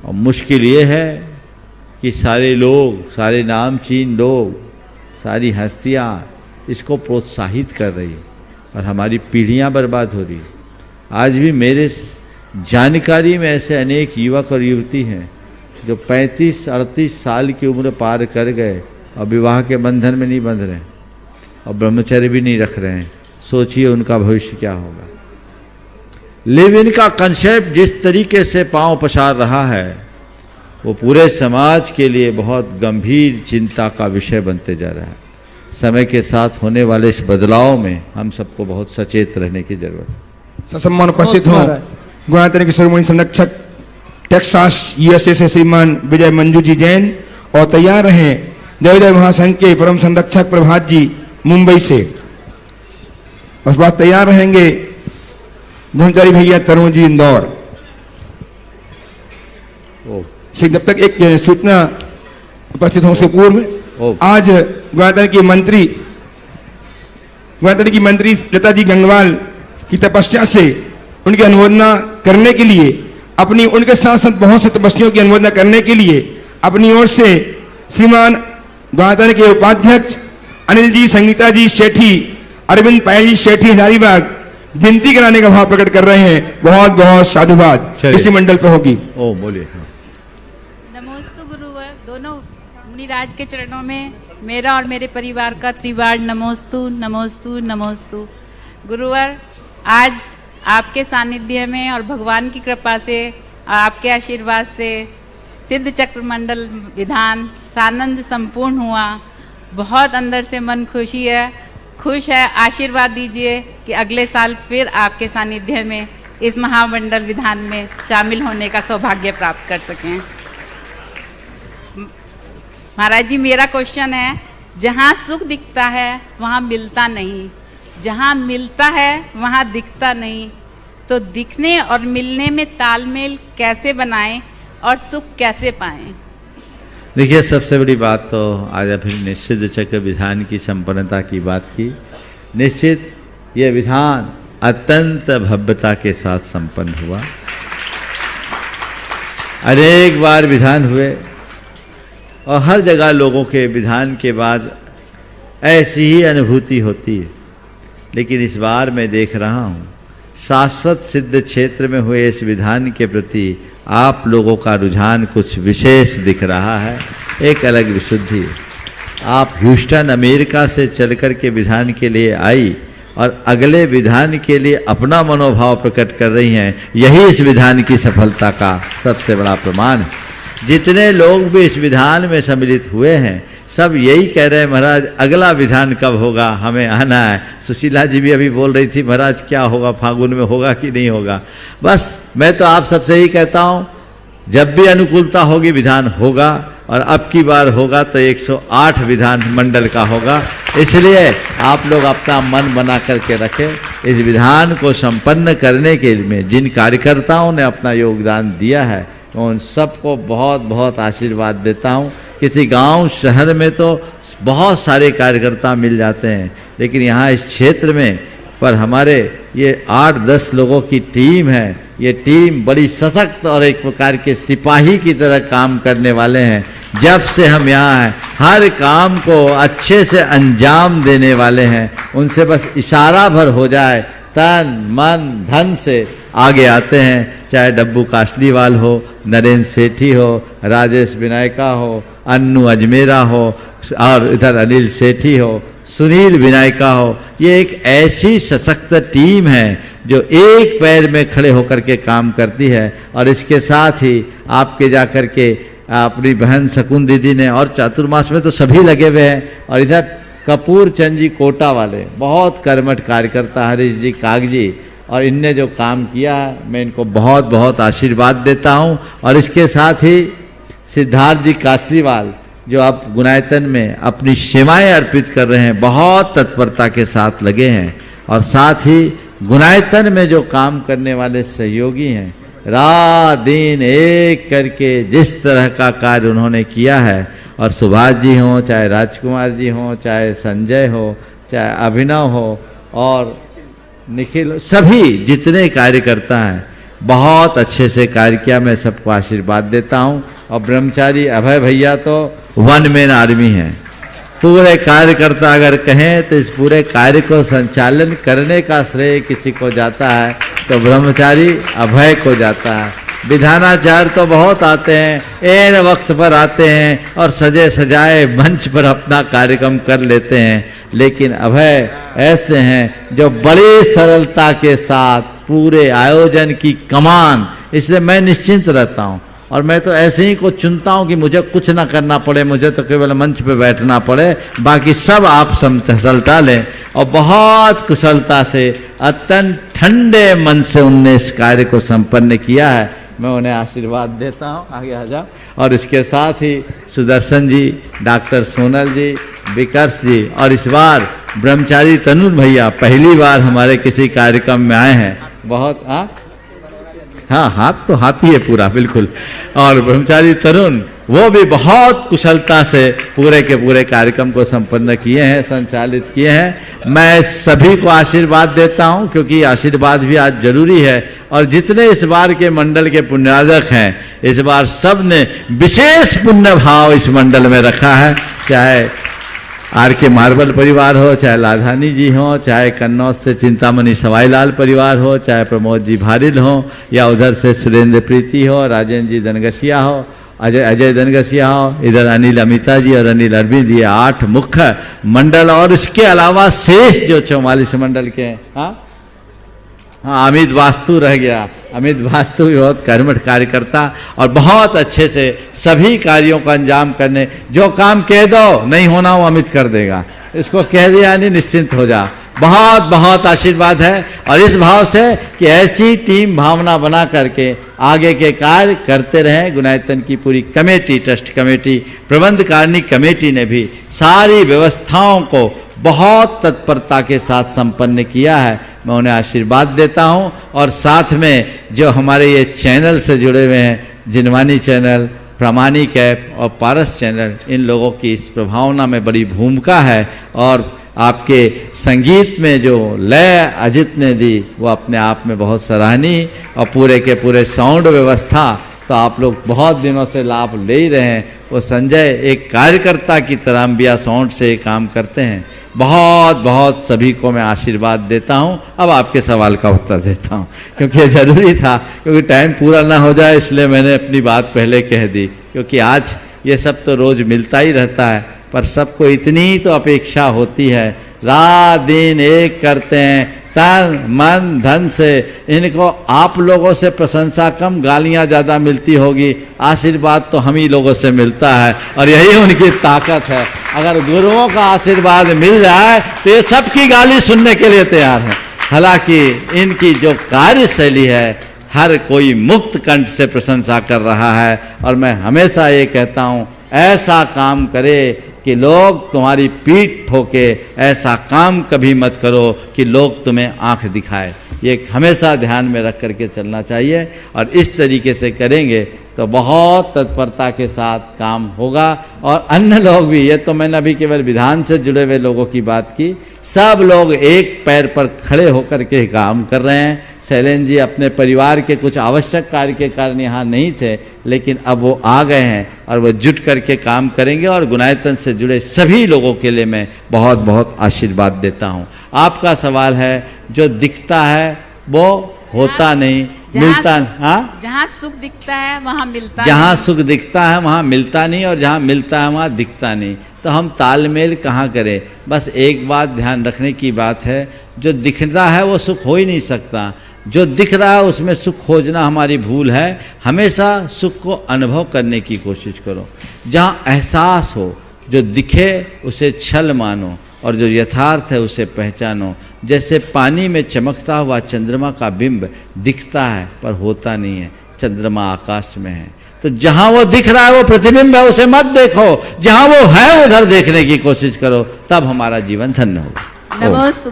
और मुश्किल ये है कि सारे लोग, सारे नामचीन लोग, सारी हस्तियां इसको प्रोत्साहित कर रही है और हमारी पीढ़ियां बर्बाद हो रही है। आज भी मेरे जानकारी में ऐसे अनेक युवक और युवती हैं जो 35-38 साल की उम्र पार कर गए और विवाह के बंधन में नहीं बंध रहे हैं और ब्रह्मचर्य भी नहीं रख रहे हैं। सोचिए उनका भविष्य क्या होगा। लिव इन का कंसेप्ट जिस तरीके से पांव पसार रहा है वो पूरे समाज के लिए बहुत गंभीर चिंता का विषय बनते जा रहा है। समय के साथ होने वाले इस बदलाव में हम सबको बहुत सचेत रहने की जरूरत है। ससम्मान उपस्थित हो गुणातन के शिरोमणि संरक्षक टेक्सास यूएसए से श्रीमान विजय मंजू जी जैन, और तैयार रहें देवदेव महासंघ के परम संरक्षक प्रभात जी मुंबई से। उस बात तैयार रहेंगे धूमचारी भैया तरुण जी इंदौर। जब तक एक सूचना उपस्थित हो उसके पूर्व, आज गुणातन की मंत्री लता जी गंगवाल की तपस्या से उनकी अनुमोदना करने के लिए, अपनी उनके साथ साथ बहुत से तपस्वियों की अनुमोदना करने के लिए अपनी ओर से श्रीमान गुणातन के उपाध्यक्ष अनिल जी, संगीता जी सेठी, अरविंद पायल जी सेठी हजारीबाग विनती कराने का भाव प्रकट कर रहे हैं। बहुत बहुत साधुवाद इसी मंडल पर होगी। ओ बोलिए। नमोस्तु गुरुवर। दोनों मुनिराज के चरणों में मेरा और मेरे परिवार का त्रिवार नमोस्तु नमोस्तु नमोस्तु। गुरुवर, आज आपके सानिध्य में और भगवान की कृपा से, आपके आशीर्वाद से सिद्ध चक्र मंडल विधान सानंद संपूर्ण हुआ। बहुत अंदर से मन खुश है। आशीर्वाद दीजिए कि अगले साल फिर आपके सानिध्य में इस महामंडल विधान में शामिल होने का सौभाग्य प्राप्त कर सकें। महाराज जी, मेरा क्वेश्चन है, जहाँ सुख दिखता है वहाँ मिलता नहीं, जहाँ मिलता है वहाँ दिखता नहीं, तो दिखने और मिलने में तालमेल कैसे बनाएं और सुख कैसे पाएं? देखिए, सबसे बड़ी बात तो आज अभी निश्चित चक्र विधान की संपन्नता की बात की। निश्चित यह विधान अत्यंत भव्यता के साथ संपन्न हुआ। अनेक बार विधान हुए और हर जगह लोगों के विधान के बाद ऐसी ही अनुभूति होती है, लेकिन इस बार मैं देख रहा हूँ शाश्वत सिद्ध क्षेत्र में हुए इस विधान के प्रति आप लोगों का रुझान कुछ विशेष दिख रहा है, एक अलग विशुद्धि। आप ह्यूस्टन अमेरिका से चलकर के विधान के लिए आई और अगले विधान के लिए अपना मनोभाव प्रकट कर रही हैं। यही इस विधान की सफलता का सबसे बड़ा प्रमाण है। जितने लोग भी इस विधान में सम्मिलित हुए हैं सब यही कह रहे हैं महाराज अगला विधान कब होगा, हमें आना है। सुशीला जी भी अभी बोल रही थी महाराज क्या होगा, फागुन में होगा कि नहीं होगा। बस मैं तो आप सबसे ही कहता हूँ जब भी अनुकूलता होगी विधान होगा, और अब की बार होगा तो 108 विधान मंडल का होगा। इसलिए आप लोग अपना मन बना करके रखें। इस विधान को संपन्न करने के लिए जिन कार्यकर्ताओं ने अपना योगदान दिया है तो उन सबको बहुत बहुत आशीर्वाद देता हूँ। किसी गांव शहर में तो बहुत सारे कार्यकर्ता मिल जाते हैं, लेकिन यहाँ इस क्षेत्र में पर हमारे ये 8-10 लोगों की टीम है। ये टीम बड़ी सशक्त और एक प्रकार के सिपाही की तरह काम करने वाले हैं। जब से हम यहाँ हैं हर काम को अच्छे से अंजाम देने वाले हैं। उनसे बस इशारा भर हो जाए तन मन धन से आगे आते हैं। चाहे डब्बू कासलीवाल हो, नरेंद्र सेठी हो, राजेश विनायका हो, अन्नू अजमेरा हो और इधर अनिल सेठी हो, सुनील विनायका हो। ये एक ऐसी सशक्त टीम है जो एक पैर में खड़े होकर के काम करती है। और इसके साथ ही आपके जा कर के अपनी बहन शकुन दीदी ने, और चातुर्मास में तो सभी लगे हुए हैं। और इधर कपूर चंद जी कोटा वाले बहुत कर्मठ कार्यकर्ता, हरीश जी कागजी, और इनने जो काम किया है मैं इनको बहुत बहुत आशीर्वाद देता हूँ। और इसके साथ ही सिद्धार्थ जी कासलीवाल जो अब गुणायतन में अपनी सेवाएं अर्पित कर रहे हैं, बहुत तत्परता के साथ लगे हैं। और साथ ही गुणायतन में जो काम करने वाले सहयोगी हैं, रात दिन एक करके जिस तरह का कार्य उन्होंने किया है, और सुभाष जी हों, चाहे राजकुमार जी हों, चाहे संजय हो, चाहे अभिनव हो और निखिल, सभी जितने कार्यकर्ता हैं बहुत अच्छे से कार्य किया। मैं सबको आशीर्वाद देता हूँ। और ब्रह्मचारी अभय भैया तो वन मैन आर्मी हैं। पूरे कार्यकर्ता अगर कहें तो इस पूरे कार्य को संचालन करने का श्रेय किसी को जाता है तो ब्रह्मचारी अभय को जाता है। विधानाचार्य तो बहुत आते हैं, एन वक्त पर आते हैं और सजे सजाए मंच पर अपना कार्यक्रम कर लेते हैं, लेकिन अभय ऐसे हैं जो बड़ी सरलता के साथ पूरे आयोजन की कमान। इसलिए मैं निश्चिंत रहता हूँ और मैं तो ऐसे ही को चुनता हूँ कि मुझे कुछ ना करना पड़े, मुझे तो केवल मंच पे बैठना पड़े, बाकी सब आप सलटा लें। और बहुत कुशलता से अत्यंत ठंडे मन से उनने इस कार्य को संपन्न किया है। मैं उन्हें आशीर्वाद देता हूँ। आगे आ जाओ। और इसके साथ ही सुदर्शन जी, डॉक्टर सोनल जी, विकर्ष जी, और इस बार ब्रह्मचारी तनुल भैया पहली बार हमारे किसी कार्यक्रम में आए हैं। बहुत हाँ, हाथ तो हाथ ही है पूरा, बिल्कुल। और ब्रह्मचारी तरुण वो भी बहुत कुशलता से पूरे के पूरे कार्यक्रम को संपन्न किए हैं, संचालित किए हैं। मैं सभी को आशीर्वाद देता हूं क्योंकि आशीर्वाद भी आज जरूरी है। और जितने इस बार के मंडल के पुण्यार्जक हैं, इस बार सब ने विशेष पुण्य भाव इस मंडल में रखा है। चाहे आर के मार्बल परिवार हो, चाहे लाधानी जी हो, चाहे कन्नौज से चिंतामणि सवाईलाल परिवार हो, चाहे प्रमोद जी भारिल हो, या उधर से सुरेंद्र प्रीति हो, राजेंद्र जी दनगसिया हो, अजय दनगसिया हो, इधर अनिल अमिता जी और अनिल अरविंद, ये 8 मुख्य मंडल। और इसके अलावा शेष जो 44 मंडल के हैं, हाँ, अमित वास्तु रह गया। अमित वास्तु भी बहुत कर्मठ कार्यकर्ता और बहुत अच्छे से सभी कार्यों का अंजाम करने, जो काम कह दो नहीं होना वो अमित कर देगा, इसको कह दिया नहीं निश्चिंत हो जा। बहुत बहुत आशीर्वाद है। और इस भाव से कि ऐसी टीम भावना बना करके आगे के कार्य करते रहें। गुणायतन की पूरी कमेटी, ट्रस्ट कमेटी, प्रबंधकारिणी कमेटी ने भी सारी व्यवस्थाओं को बहुत तत्परता के साथ संपन्न किया है। मैं उन्हें आशीर्वाद देता हूं। और साथ में जो हमारे ये चैनल से जुड़े हुए हैं, जिनवानी चैनल, प्रामाणिक ऐप और पारस चैनल, इन लोगों की इस प्रभावना में बड़ी भूमिका है। और आपके संगीत में जो लय अजित ने दी वो अपने आप में बहुत सराहनीय, और पूरे के पूरे साउंड व्यवस्था तो आप लोग बहुत दिनों से लाभ ले ही रहे हैं। वो संजय एक कार्यकर्ता की तरह अंबिया साउंड से काम करते हैं। बहुत बहुत सभी को मैं आशीर्वाद देता हूं। अब आपके सवाल का उत्तर देता हूं क्योंकि ये ज़रूरी था, क्योंकि टाइम पूरा ना हो जाए इसलिए मैंने अपनी बात पहले कह दी। क्योंकि आज ये सब तो रोज़ मिलता ही रहता है, पर सबको इतनी तो अपेक्षा होती है, रात दिन एक करते हैं, तन मन धन से इनको आप लोगों से प्रशंसा कम, गालियां ज़्यादा मिलती होगी, आशीर्वाद तो हम ही लोगों से मिलता है और यही उनकी ताकत है। अगर गुरुओं का आशीर्वाद मिल जाए तो ये सबकी गाली सुनने के लिए तैयार है। हालांकि इनकी जो कार्यशैली है हर कोई मुक्त कंठ से प्रशंसा कर रहा है और मैं हमेशा ये कहता हूँ ऐसा काम करे कि लोग तुम्हारी पीठ ठोके, ऐसा काम कभी मत करो कि लोग तुम्हें आंख दिखाए। ये हमेशा ध्यान में रख करके चलना चाहिए और इस तरीके से करेंगे तो बहुत तत्परता के साथ काम होगा। और अन्य लोग भी, ये तो मैंने अभी केवल विधान से जुड़े हुए लोगों की बात की, सब लोग एक पैर पर खड़े होकर के काम कर रहे हैं। शैलेंद्र जी अपने परिवार के कुछ आवश्यक कार्य के कारण यहाँ नहीं थे, लेकिन अब वो आ गए हैं और वो जुट करके काम करेंगे और गुणायतन से जुड़े सभी लोगों के लिए मैं बहुत बहुत आशीर्वाद देता हूँ। आपका सवाल है जो दिखता है वो होता नहीं, मिलता, हाँ, जहाँ सुख दिखता है वहाँ मिलता, जहाँ सुख दिखता है वहाँ मिलता नहीं और जहाँ मिलता है वहाँ दिखता नहीं। तो हम तालमेल कहाँ करें? बस एक बात ध्यान रखने की बात है, जो दिखता है वो सुख हो ही नहीं सकता। जो दिख रहा है उसमें सुख खोजना हमारी भूल है। हमेशा सुख को अनुभव करने की कोशिश करो। जहाँ एहसास हो, जो दिखे उसे छल मानो और जो यथार्थ है उसे पहचानो। जैसे पानी में चमकता हुआ चंद्रमा का बिंब दिखता है पर होता नहीं है, चंद्रमा आकाश में है। तो जहां वो दिख रहा है वो प्रतिबिंब है, उसे मत देखो, जहां वो है उधर देखने की कोशिश करो, तब हमारा जीवन धन्य होगा।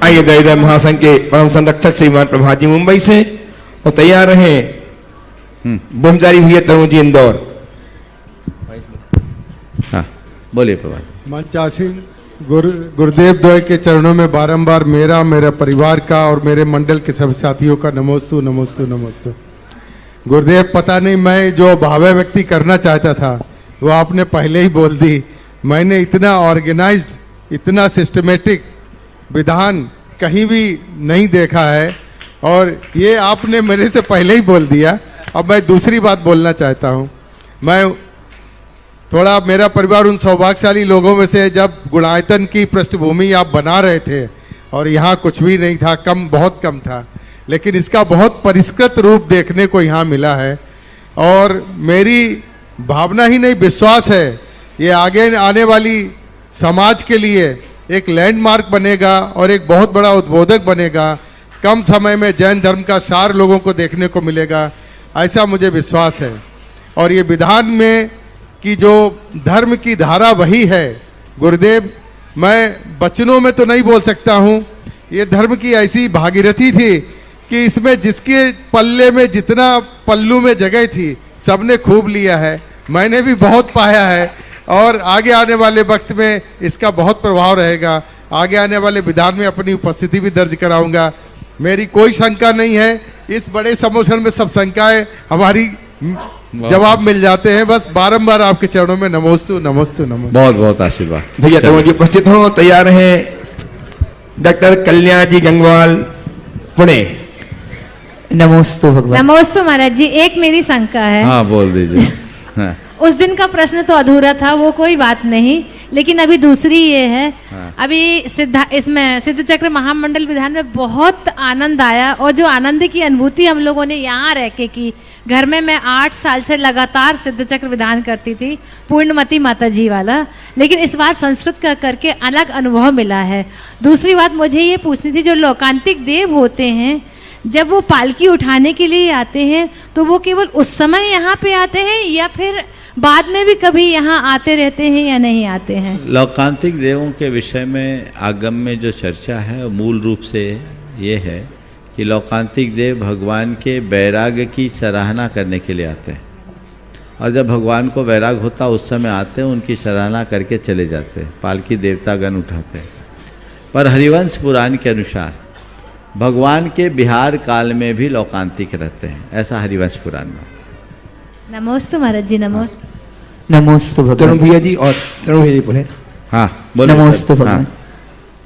आइए दयादय महासंघ के परम संरक्षक श्रीमान प्रभा जी मुंबई से और तैयार रहे ब्रह्मचारी भैया तरुण जी इंदौर। हाँ बोलिए प्रभा। मंचासीन गुरुदेव द्वय के चरणों में बारंबार मेरा, मेरे परिवार का और मेरे मंडल के सभी साथियों का नमोस्तु नमोस्तु नमोस्तु। गुरुदेव, पता नहीं मैं जो भावे व्यक्ति करना चाहता था वो आपने पहले ही बोल दी। मैंने इतना ऑर्गेनाइज्ड, इतना सिस्टमेटिक विधान कहीं भी नहीं देखा है और ये आपने मेरे से पहले ही बोल दिया। अब मैं दूसरी बात बोलना चाहता हूँ। मैं थोड़ा, मेरा परिवार उन सौभाग्यशाली लोगों में से, जब गुणायतन की पृष्ठभूमि आप बना रहे थे और यहाँ कुछ भी नहीं था, कम, बहुत कम था, लेकिन इसका बहुत परिष्कृत रूप देखने को यहाँ मिला है। और मेरी भावना ही नहीं, विश्वास है ये आगे आने वाली समाज के लिए एक लैंडमार्क बनेगा और एक बहुत बड़ा उद्बोधक बनेगा। कम समय में जैन धर्म का सार लोगों को देखने को मिलेगा, ऐसा मुझे विश्वास है। और ये विधान में कि जो धर्म की धारा वही है। गुरुदेव, मैं वचनों में तो नहीं बोल सकता हूँ, ये धर्म की ऐसी भागीरथी थी कि इसमें जिसके पल्ले में जितना पल्लू में जगह थी सबने खूब लिया है। मैंने भी बहुत पाया है और आगे आने वाले वक्त में इसका बहुत प्रभाव रहेगा। आगे आने वाले विधान में अपनी उपस्थिति भी दर्ज कराऊंगा। मेरी कोई शंका नहीं है, इस बड़े सम्मोषण में सब शंकाएं हमारी जवाब मिल जाते हैं। बस बारंबार आपके चरणों में नमोस्तु नमोस्तु नमोस्तु। बहुत बहुत आशीर्वाद। भैया तरुण जी उपस्थित हो, तैयार हैं डॉक्टर कल्याण जी गंगवाल पुणे। नमोस्तु भगवान। नमोस्तु महाराज जी, एक मेरी शंका है। हाँ बोल दीजिए। हाँ। उस दिन का प्रश्न तो अधूरा था, वो कोई बात नहीं, लेकिन अभी दूसरी ये है। हाँ। अभी इसमें सिद्ध चक्र महामंडल विधान में बहुत आनंद आया और जो आनंद की अनुभूति हम लोगों ने यहाँ रह के की। घर में मैं 8 साल से लगातार सिद्ध चक्र विधान करती थी, पूर्णमती माता जी वाला, लेकिन इस बार संस्कृत का करके अलग अनुभव मिला है। दूसरी बात मुझे ये पूछनी थी, जो लोकांतिक देव होते हैं जब वो पालकी उठाने के लिए आते हैं तो वो केवल उस समय यहाँ पे आते हैं या फिर बाद में भी कभी यहाँ आते रहते हैं या नहीं आते हैं? लौकांतिक देवों के विषय में आगम में जो चर्चा है मूल रूप से ये है कि लौकांतिक देव भगवान के वैराग्य की सराहना करने के लिए आते हैं और जब भगवान को वैराग होता उस समय आते हैं, उनकी सराहना करके चले जाते हैं, पालकी देवतागण उठाते हैं। पर हरिवंश पुराण के अनुसार भगवान के बिहार काल में भी लौकांतिक रहते हैं, ऐसा हरिवंश पुराण में। नमोस्तु महाराज जी। नमोस्तु। नमोस्तु भगवान। तरुण भैया जी और तरुण भैया जी बोले। हाँ बोले। नमोस्तु भगवान।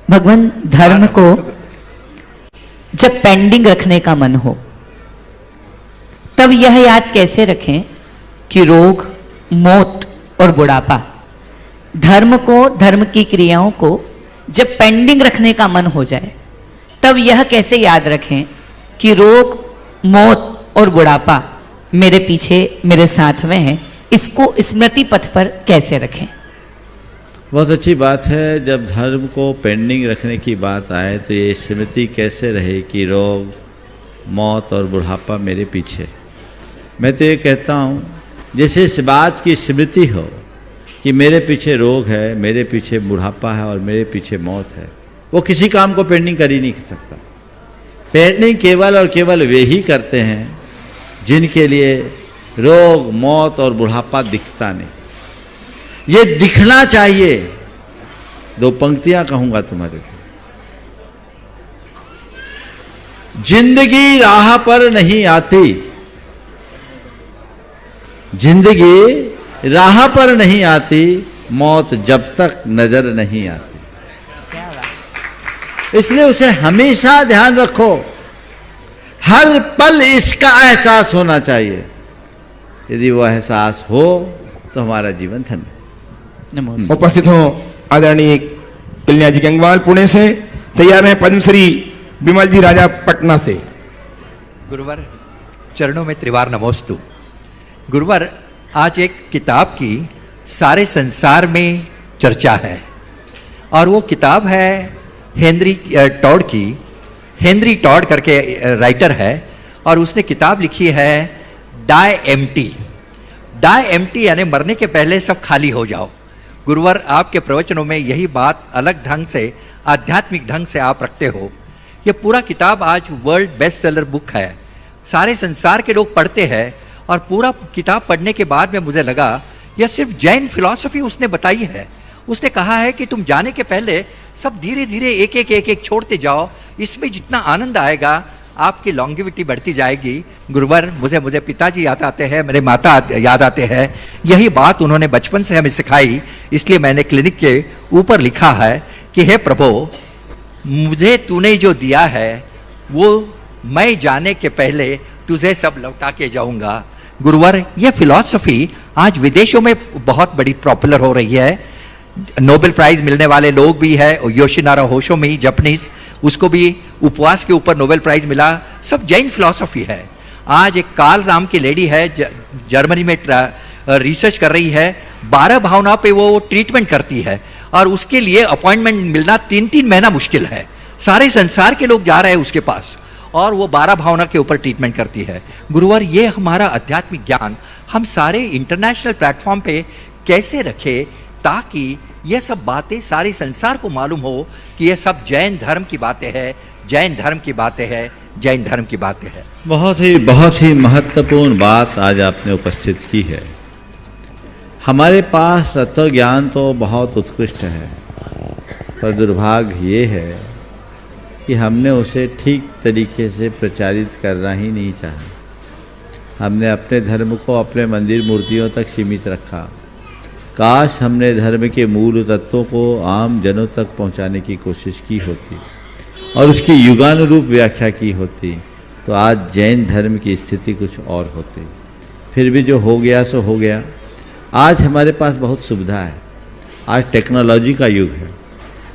भगवान, धर्म को जब पेंडिंग रखने का मन हो तब यह याद कैसे रखें कि रोग, मौत और बुढ़ापा, धर्म को, धर्म की क्रियाओं को जब पेंडिंग रखने का मन हो जाए तब यह कैसे याद रखें कि रोग, मौत और बुढ़ापा मेरे पीछे, मेरे साथ में है, इसको स्मृति पथ पर कैसे रखें? बहुत अच्छी बात है। जब धर्म को पेंडिंग रखने की बात आए तो ये स्मृति कैसे रहे कि रोग, मौत और बुढ़ापा मेरे पीछे। मैं तो ये कहता हूँ जैसे इस बात की स्मृति हो कि मेरे पीछे रोग है, मेरे पीछे बुढ़ापा है और मेरे पीछे मौत है, वो किसी काम को पेंडिंग कर ही नहीं सकता। पेंडिंग केवल और केवल वे ही करते हैं जिनके लिए रोग, मौत और बुढ़ापा दिखता नहीं। ये दिखना चाहिए। दो पंक्तियां कहूंगा तुम्हारे को। जिंदगी राह पर नहीं आती, जिंदगी राह पर नहीं आती, मौत जब तक नजर नहीं आती। इसलिए उसे हमेशा ध्यान रखो, हर पल इसका एहसास होना चाहिए। यदि वो एहसास हो तो हमारा जीवन धन्य। उपस्थित हो आदरणीय कल्याण जी गंगवाल पुणे से, तैयार हैं पद्मश्री विमल जी राजा पटना से। गुरुवर चरणों में त्रिवार नमोस्तु। गुरुवर आज एक किताब की सारे संसार में चर्चा है और वो किताब है हेनरी टॉड की। हेनरी टॉड करके राइटर है और उसने किताब लिखी है डाई एम्प्टी। डाई एम्प्टी यानी मरने के पहले सब खाली हो जाओ। गुरुवर आपके प्रवचनों में यही बात अलग ढंग से, आध्यात्मिक ढंग से आप रखते हो। ये पूरा किताब आज वर्ल्ड बेस्ट सेलर बुक है, सारे संसार के लोग पढ़ते हैं। और पूरा किताब पढ़ने के बाद में मुझे लगा यह सिर्फ जैन फिलॉसफी उसने बताई है। उसने कहा है कि तुम जाने के पहले सब धीरे धीरे एक एक छोड़ते जाओ, इसमें जितना आनंद आएगा आपकी लॉन्गिविटी बढ़ती जाएगी। गुरुवर मुझे पिताजी याद आते हैं, मेरे माता याद आते हैं। यही बात उन्होंने बचपन से हमें सिखाई, इसलिए मैंने क्लिनिक के ऊपर लिखा है कि हे प्रभु, मुझे तूने जो दिया है वो मैं जाने के पहले तुझे सब लौटा के जाऊंगा। गुरुवर यह फिलॉसफी आज विदेशों में बहुत बड़ी पॉपुलर हो रही है। नोबेल प्राइज मिलने वाले लोग भी है, योशिनारा होशोमी जापानीज, उसको भी उपवास के ऊपर नोबेल प्राइज मिला। सब जैन फिलॉसफी है। आज एक काल राम की लेडी है, जर्मनी में रिसर्च कर रही है, 12 भावना पे वो ट्रीटमेंट करती है और उसके लिए अपॉइंटमेंट मिलना 3-3 महीना मुश्किल है। सारे संसार के लोग जा रहे हैं उसके पास और वो 12 भावना के ऊपर ट्रीटमेंट करती है। गुरुवर ये हमारा आध्यात्मिक ज्ञान हम सारे इंटरनेशनल प्लेटफॉर्म पे कैसे रखें ताकि ये सब बातें सारे संसार को मालूम हो कि ये सब जैन धर्म की बातें हैं, जैन धर्म की बातें हैं, जैन धर्म की बातें हैं। बहुत ही महत्वपूर्ण बात आज आपने उपस्थित की है। हमारे पास तत्व ज्ञान तो बहुत उत्कृष्ट है, पर दुर्भाग्य ये है कि हमने उसे ठीक तरीके से प्रचारित करना ही नहीं चाहा। हमने अपने धर्म को अपने मंदिर मूर्तियों तक सीमित रखा। काश हमने धर्म के मूल तत्वों को आम जनों तक पहुंचाने की कोशिश की होती और उसकी युगानुरूप व्याख्या की होती तो आज जैन धर्म की स्थिति कुछ और होती। फिर भी जो हो गया सो हो गया। आज हमारे पास बहुत सुविधा है, आज टेक्नोलॉजी का युग है।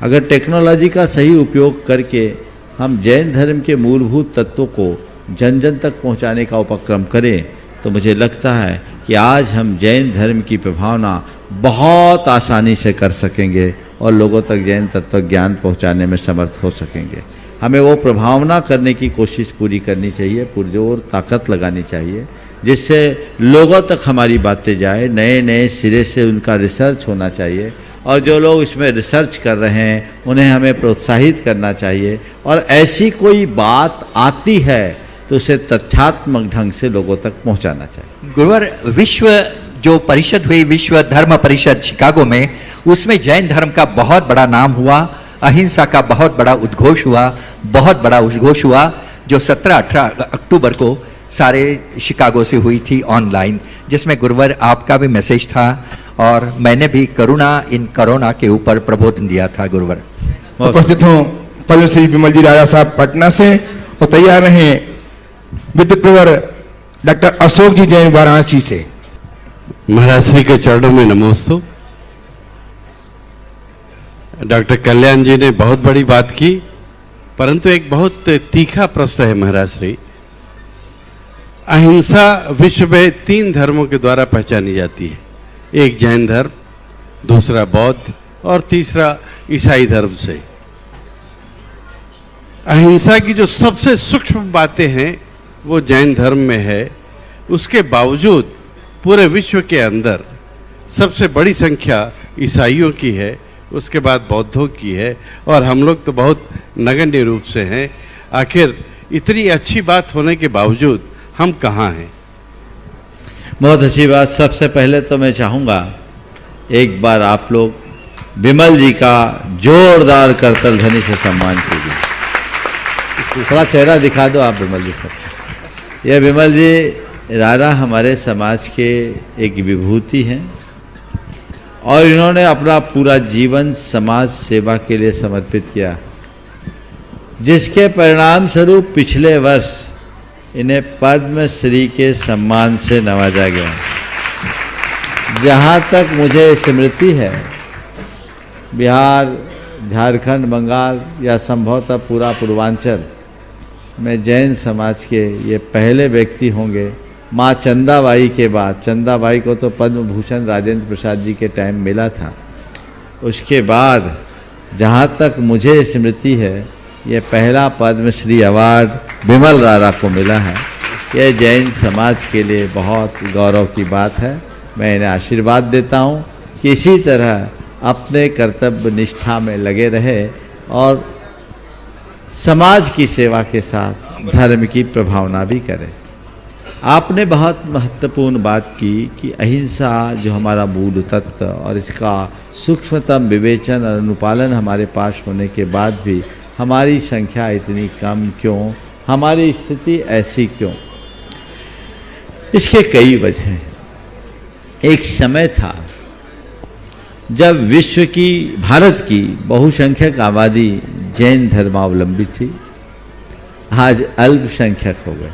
अगर टेक्नोलॉजी का सही उपयोग करके हम जैन धर्म के मूलभूत तत्वों को जन जन तक पहुंचाने का उपक्रम करें तो मुझे लगता है कि आज हम जैन धर्म की प्रभावना बहुत आसानी से कर सकेंगे और लोगों तक जैन तत्व ज्ञान पहुंचाने में समर्थ हो सकेंगे। हमें वो प्रभावना करने की कोशिश पूरी करनी चाहिए, पुरजोर ताकत लगानी चाहिए, जिससे लोगों तक हमारी बातें जाए। नए नए सिरे से उनका रिसर्च होना चाहिए और जो लोग इसमें रिसर्च कर रहे हैं उन्हें हमें प्रोत्साहित करना चाहिए और ऐसी कोई बात आती है तो उसे तथ्यात्मक ढंग से लोगों तक पहुंचाना चाहिए। गुरुवर विश्व जो परिषद हुई, विश्व धर्म परिषद शिकागो में, उसमें जैन धर्म का बहुत बड़ा नाम हुआ, अहिंसा का बहुत बड़ा उद्घोष हुआ, बहुत बड़ा उद्घोष हुआ जो 17-18 अक्टूबर को सारे शिकागो से हुई थी ऑनलाइन, जिसमें गुरुवर आपका भी मैसेज था और मैंने भी करुणा इन कोरोना के ऊपर प्रबोधन दिया था। गुरुवर उपस्थित हूँ पद्मश्री विमल जी राजा साहब पटना से और तैयार रहे विद्युत प्रवर डॉक्टर अशोक जी जैन वाराणसी से। महाराज श्री के चरणों में नमोस्तु। डॉक्टर कल्याण जी ने बहुत बड़ी बात की, परंतु एक बहुत तीखा प्रश्न है महाराज श्री। अहिंसा विश्व में 3 धर्मों के द्वारा पहचानी जाती है, एक जैन धर्म, दूसरा बौद्ध और तीसरा ईसाई धर्म से। अहिंसा की जो सबसे सूक्ष्म बातें हैं वो जैन धर्म में है, उसके बावजूद पूरे विश्व के अंदर सबसे बड़ी संख्या ईसाइयों की है, उसके बाद बौद्धों की है, और हम लोग तो बहुत नगण्य रूप से हैं। आखिर इतनी अच्छी बात होने के बावजूद हम कहाँ हैं? बहुत अच्छी बात। सबसे पहले तो मैं चाहूँगा एक बार आप लोग विमल जी का जोरदार करतल ध्वनि से सम्मान कीजिए। थोड़ा चेहरा दिखा दो आप विमल जी सब। यह विमल जी रारा हमारे समाज के एक विभूति हैं और इन्होंने अपना पूरा जीवन समाज सेवा के लिए समर्पित किया, जिसके परिणाम स्वरूप पिछले वर्ष इन्हें पद्मश्री के सम्मान से नवाजा गया। जहाँ तक मुझे स्मृति है, बिहार, झारखंड, बंगाल या संभवतः पूरा पूर्वांचल में जैन समाज के ये पहले व्यक्ति होंगे। माँ चंदाबाई के बाद, चंदाबाई को तो पद्म भूषण राजेंद्र प्रसाद जी के टाइम मिला था, उसके बाद जहाँ तक मुझे स्मृति है ये पहला पद्मश्री अवार्ड विमल रारा को मिला है। यह जैन समाज के लिए बहुत गौरव की बात है। मैं इन्हें आशीर्वाद देता हूँ कि इसी तरह अपने कर्तव्य निष्ठा में लगे रहे और समाज की सेवा के साथ धर्म की प्रभावना भी करें। आपने बहुत महत्वपूर्ण बात की कि अहिंसा जो हमारा मूल तत्व और इसका सूक्ष्मतम विवेचन और अनुपालन हमारे पास होने के बाद भी हमारी संख्या इतनी कम क्यों, हमारी स्थिति ऐसी क्यों? इसके कई वजह हैं। एक समय था जब विश्व की, भारत की बहुसंख्यक आबादी जैन धर्मावलंबी थी, आज अल्पसंख्यक हो गए।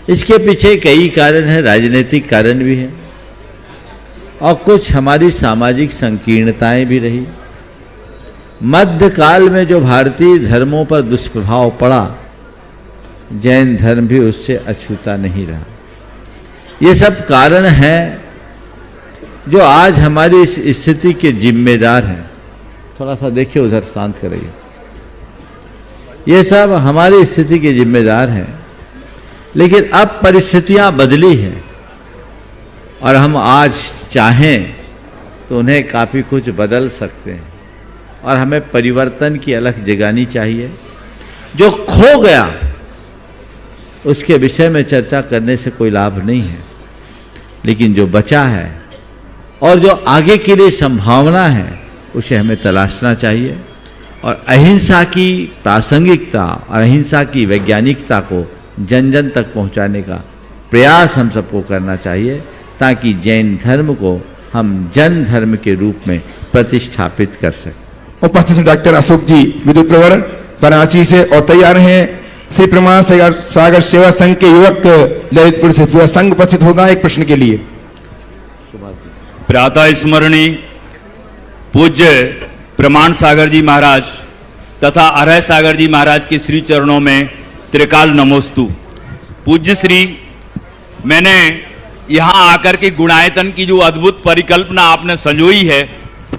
इसके पीछे कई कारण हैं, राजनीतिक कारण भी हैं और कुछ हमारी सामाजिक संकीर्णताएं भी रही। मध्यकाल में जो भारतीय धर्मों पर दुष्प्रभाव पड़ा, जैन धर्म भी उससे अछूता नहीं रहा। ये सब कारण हैं जो आज हमारी इस स्थिति के जिम्मेदार हैं। थोड़ा सा देखिए उधर, शांत करिए। ये सब हमारी स्थिति के जिम्मेदार हैं, लेकिन अब परिस्थितियां बदली हैं और हम आज चाहें तो उन्हें काफ़ी कुछ बदल सकते हैं और हमें परिवर्तन की अलख जगानी चाहिए। जो खो गया उसके विषय में चर्चा करने से कोई लाभ नहीं है, लेकिन जो बचा है और जो आगे के लिए संभावना है उसे हमें तलाशना चाहिए और अहिंसा की प्रासंगिकता और अहिंसा की वैज्ञानिकता को जन जन तक पहुंचाने का प्रयास हम सबको करना चाहिए, ताकि जैन धर्म को हम जन धर्म के रूप में प्रतिष्ठापित कर सकें। उपस्थित डॉक्टर अशोक जी विद्युत प्रवर कराची से और तैयार हैं श्री प्रमाण सागर सेवा संघ के युवक ललितपुर से पूरा संघ उपस्थित होगा एक प्रश्न के लिए। प्रातः स्मरणीय पूज्य प्रमाण सागर जी महाराज तथा अरह सागर जी महाराज के श्री चरणों में त्रिकाल नमोस्तु। पूज्य श्री, मैंने यहाँ आकर के गुणायतन की जो अद्भुत परिकल्पना आपने संजोई है,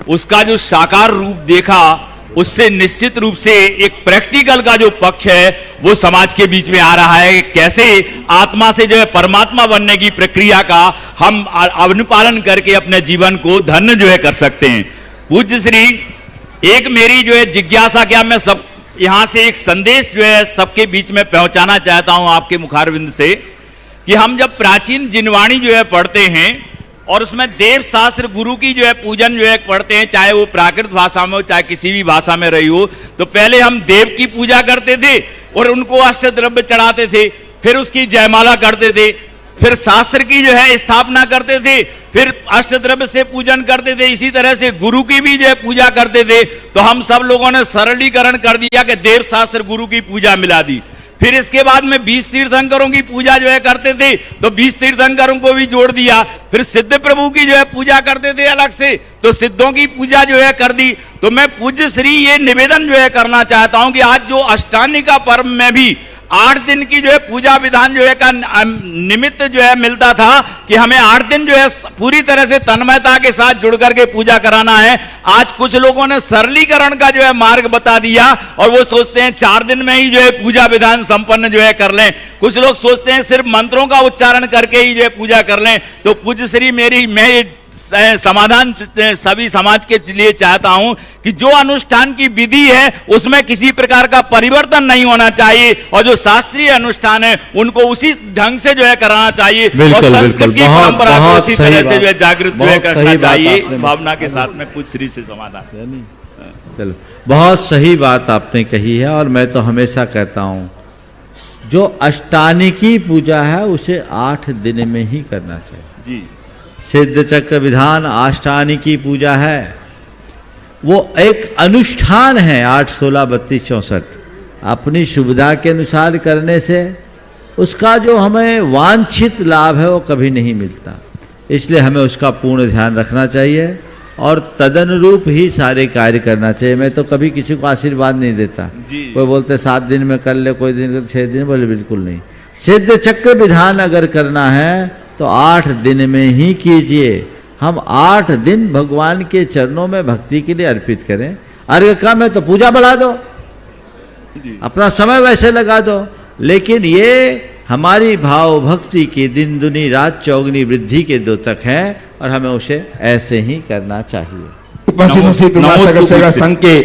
उसका जो साकार रूप देखा, उससे निश्चित रूप से एक प्रैक्टिकल का जो पक्ष है वो समाज के बीच में आ रहा है। कैसे आत्मा से जो है परमात्मा बनने की प्रक्रिया का हम अनुपालन करके अपने जीवन को धन्य जो है कर सकते हैं। पूज्य श्री, एक मेरी जो है जिज्ञासा, क्या मैं सब यहाँ से एक संदेश जो है सबके बीच में पहुंचाना चाहता हूं आपके मुखारविंद से, कि हम जब प्राचीन जिनवाणी जो है पढ़ते हैं और उसमें देव शास्त्र गुरु की जो है पूजन जो है पढ़ते हैं, चाहे वो प्राकृत भाषा में हो चाहे किसी भी भाषा में रही हो, तो पहले हम देव की पूजा करते थे और उनको अष्टद्रव्य चढ़ाते थे, फिर उसकी जयमाला करते थे, फिर शास्त्र की जो है स्थापना करते थे, फिर अष्टद्रव्य से पूजन करते थे, इसी तरह से गुरु की भी जो है पूजा करते थे। तो हम सब लोगों ने सरलीकरण कर दिया कि देव शास्त्र गुरु की पूजा मिला दी। फिर इसके बाद में 20 तीर्थंकरों की पूजा जो है करते थे, तो 20 तीर्थंकरों को भी जोड़ दिया। फिर सिद्ध प्रभु की जो है पूजा करते थे अलग से, तो सिद्धों की पूजा जो है कर दी। तो मैं पूज्य श्री ये निवेदन जो है करना चाहता हूं कि आज जो अष्टानी का पर्व में भी 8 दिन की जो है पूजा विधान जो है का निमित्त जो है मिलता था कि हमें 8 दिन जो है पूरी तरह से तन्मयता के साथ जुड़ करके पूजा कराना है। आज कुछ लोगों ने सरलीकरण का जो है मार्ग बता दिया और वो सोचते हैं 4 दिन में ही जो है पूजा विधान संपन्न जो है कर लें। कुछ लोग सोचते हैं सिर्फ मंत्रों का उच्चारण करके ही जो है पूजा कर लें। तो पूज्य श्री मैं ये समाधान सभी समाज के लिए चाहता हूं कि जो अनुष्ठान की विधि है उसमें किसी प्रकार का परिवर्तन नहीं होना चाहिए और जो शास्त्रीय अनुष्ठान है उनको उसी ढंग से जो है कराना चाहिए। बिल्कुल, और बिल्कुल, संस्कृत की परंपरा को उसी तरह से जो है जागृत जो है करना चाहिए। इस भावना के साथ में पूज्य श्री से समाधान। चलो, बहुत सही बात आपने कही है और मैं तो हमेशा कहता हूं जो अष्टानी की पूजा है उसे 8 दिन में ही करना चाहिए जी। सिद्ध चक्र विधान अष्टानी की पूजा है, वो एक अनुष्ठान है। 8, 16, 32, 64 अपनी सुविधा के अनुसार करने से उसका जो हमें वांछित लाभ है वो कभी नहीं मिलता। इसलिए हमें उसका पूर्ण ध्यान रखना चाहिए और तदनुरूप ही सारे कार्य करना चाहिए। मैं तो कभी किसी को आशीर्वाद नहीं देता। कोई बोलते 7 दिन में कर ले, कोई दिन 6 दिन, बोले बिल्कुल नहीं। सिद्ध चक्र विधान अगर करना है तो 8 दिन में ही कीजिए। हम 8 दिन भगवान के चरणों में भक्ति के लिए अर्पित करें। अर्घ कम है तो पूजा बढ़ा दो, अपना समय वैसे लगा दो, लेकिन ये हमारी भाव भक्ति की दिन दुनी रात चौगनी वृद्धि के द्योतक है और हमें उसे ऐसे ही करना चाहिए। संघ के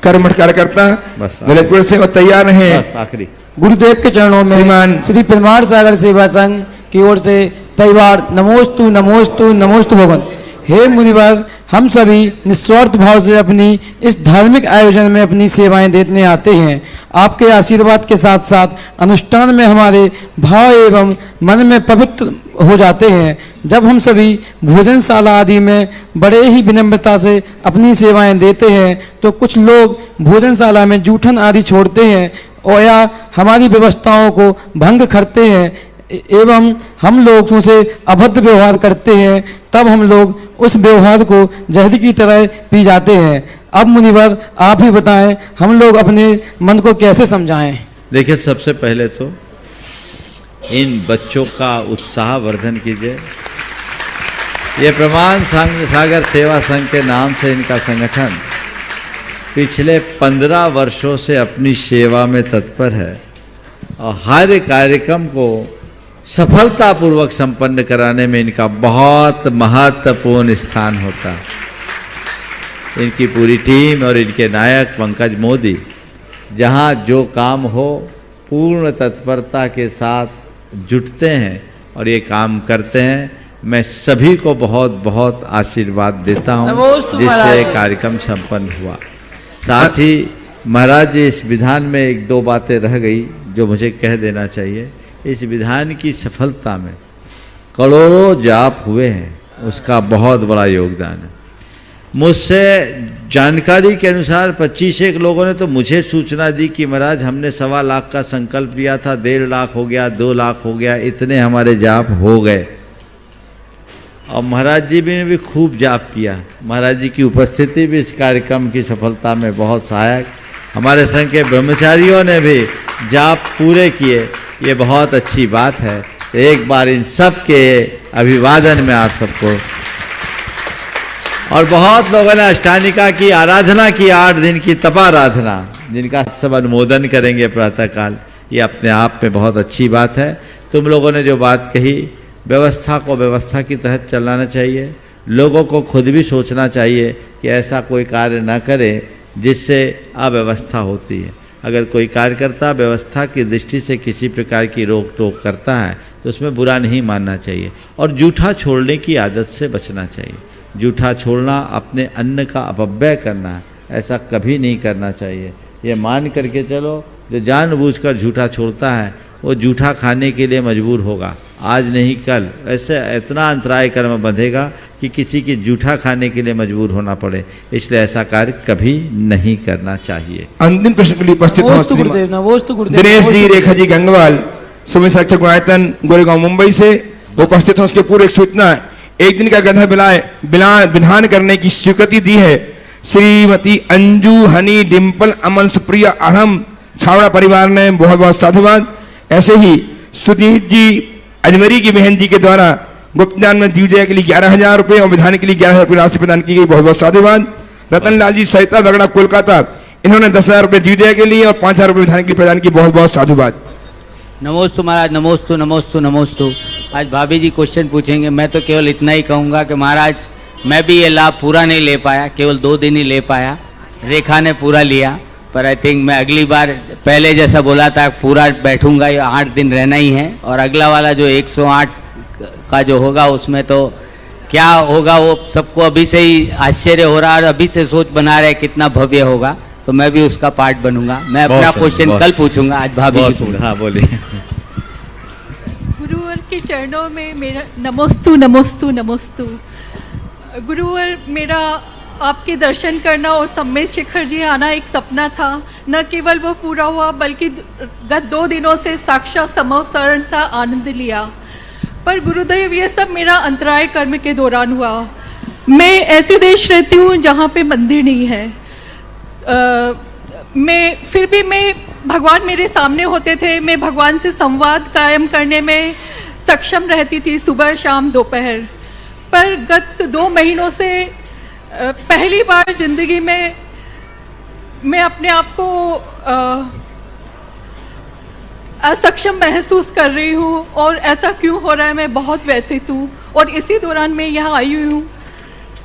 कर्मठ कार्यकर्ता ललितपुर से और तैयार हैं। आखिरी गुरुदेव के चरणों में श्री परमार सागर सेवा संघ की ओर से तैवार नमोस्तु नमोस्तु नमोस्तु भगवान। हे मुनिवर, हम सभी निस्वार्थ भाव से अपनी इस धार्मिक आयोजन में अपनी सेवाएं देने आते हैं। आपके आशीर्वाद के साथ साथ अनुष्ठान में हमारे भाव एवं मन में पवित्र हो जाते हैं। जब हम सभी भोजनशाला आदि में बड़े ही विनम्रता से अपनी सेवाएं देते हैं तो कुछ लोग भोजनशाला में जूठन आदि छोड़ते हैं और या हमारी व्यवस्थाओं को भंग करते हैं एवं हम लोगों से अभद्र व्यवहार करते हैं। तब हम लोग उस व्यवहार को जहर की तरह पी जाते हैं। अब मुनिवर आप ही बताएं, हम लोग अपने मन को कैसे समझाएं? देखिए, सबसे पहले तो इन बच्चों का उत्साह वर्धन कीजिए। ये प्रमाण सागर सेवा संघ के नाम से इनका संगठन पिछले 15 वर्षों से अपनी सेवा में तत्पर है और हर कार्यक्रम को सफलतापूर्वक संपन्न कराने में इनका बहुत महत्वपूर्ण स्थान होता है। इनकी पूरी टीम और इनके नायक पंकज मोदी जहां जो काम हो पूर्ण तत्परता के साथ जुटते हैं और ये काम करते हैं। मैं सभी को बहुत बहुत आशीर्वाद देता हूं जिससे कार्यक्रम संपन्न हुआ। साथ ही महाराज जी, इस विधान में 1-2 बातें रह गई जो मुझे कह देना चाहिए। इस विधान की सफलता में करोड़ों जाप हुए हैं, उसका बहुत बड़ा योगदान है। मुझसे जानकारी के अनुसार 25 लोगों ने तो मुझे सूचना दी कि महाराज हमने 1.25 लाख का संकल्प लिया था, 1.5 लाख हो गया, 2 लाख हो गया, इतने हमारे जाप हो गए। और महाराज जी ने भी खूब जाप किया। महाराज जी की उपस्थिति भी इस कार्यक्रम की सफलता में बहुत सहायक। हमारे संघ के ब्रह्मचारियों ने भी जाप पूरे किए, ये बहुत अच्छी बात है। तो एक बार इन सब के अभिवादन में आप सबको। और बहुत लोगों ने अष्टानिका की आराधना की, 8 दिन की तपाराधना, जिनका सब अनुमोदन करेंगे प्रातःकाल। ये अपने आप में बहुत अच्छी बात है। तुम लोगों ने जो बात कही, व्यवस्था को व्यवस्था की तहत चलाना चाहिए। लोगों को खुद भी सोचना चाहिए कि ऐसा कोई कार्य न करें जिससे अव्यवस्था होती है। अगर कोई कार्यकर्ता व्यवस्था की दृष्टि से किसी प्रकार की रोक टोक करता है तो उसमें बुरा नहीं मानना चाहिए और जूठा छोड़ने की आदत से बचना चाहिए। जूठा छोड़ना अपने अन्न का अपव्यय करना है, ऐसा कभी नहीं करना चाहिए। ये मान करके चलो, जो जानबूझकर झूठा छोड़ता है वो जूठा खाने के लिए मजबूर होगा, आज नहीं कल। ऐसे इतना अंतराय कर्म बंधेगा कि किसी की जूठा खाने के लिए मजबूर होना पड़े, इसलिए ऐसा कार्य कभी नहीं करना चाहिए। अंतिम प्रश्न के लिए उपस्थित हो नमोस्तु गुरुदेव, नमोस्तु गुरुदेव, दिनेश जी, नमोस्तु रेखा जी गंगवाल, सुमित संरक्षक गुणायतन, गोरेगांव मुंबई से उपस्थित हो। उसके पूर्व एक सूचना है, एक दिन का गधा विधान करने की स्वीकृति दी है श्रीमती अंजू हनी डिम्पल अमन सुप्रिया अहम छावड़ा परिवार ने, बहुत बहुत साधुवाद। ऐसे ही सुदीप जी अजमेरी की बहन जी के द्वारा गुप्तदान में दिवजय के लिए 11,000 रुपए और विधान के लिए 11,000 रुपए राशि प्रदान की गई, बहुत बहुत साधुवाद। रतन लाल जी सहिता बगड़ा कोलकाता, इन्होंने 10,000 रुपए दिवजय के लिए और 5,000 रुपए विधान के लिए प्रदान की, बहुत बहुत साधुवाद। नमोस्तु महाराज, नमोस्तु नमोस्तु नमोस्तु। आज भाभी जी क्वेश्चन पूछेंगे, मैं तो केवल इतना ही कहूँगा कि महाराज मैं भी ये लाभ पूरा नहीं ले पाया, केवल 2 दिन ही ले पाया, रेखा ने पूरा लिया, पर आई थिंक मैं अगली बार पहले जैसा बोला था पूरा बैठूंगा, ये 8 दिन रहना ही है। और अगला वाला जो 108 का जो होगा उसमें तो क्या होगा वो सबको अभी से ही आश्चर्य हो रहा है और अभी से सोच बना रहे कितना भव्य होगा, तो मैं भी उसका पार्ट बनूंगा। मैं अपना क्वेश्चन कल पूछूंगा, आज भाभी जी। हाँ बोलिए। गुरुवर के चरणों में मेरा नमोस्तु नमोस्तु नमोस्तु। गुरुवर, मेरा आपके दर्शन करना और सम्मेद शिखर जी आना एक सपना था, न केवल वो पूरा हुआ बल्कि गत 2 दिनों से साक्षात समवसरण सा आनंद लिया। पर गुरुदेव, ये सब मेरा अंतराय कर्म के दौरान हुआ। मैं ऐसे देश रहती हूँ जहाँ पे मंदिर नहीं है, फिर भी मैं भगवान मेरे सामने होते थे, मैं भगवान से संवाद कायम करने में सक्षम रहती थी, सुबह शाम दोपहर। पर गत 2 महीनों से पहली बार जिंदगी में मैं अपने आप को असक्षम महसूस कर रही हूँ, और ऐसा क्यों हो रहा है, मैं बहुत व्यथित हूँ। और इसी दौरान मैं यहाँ आई हूँ,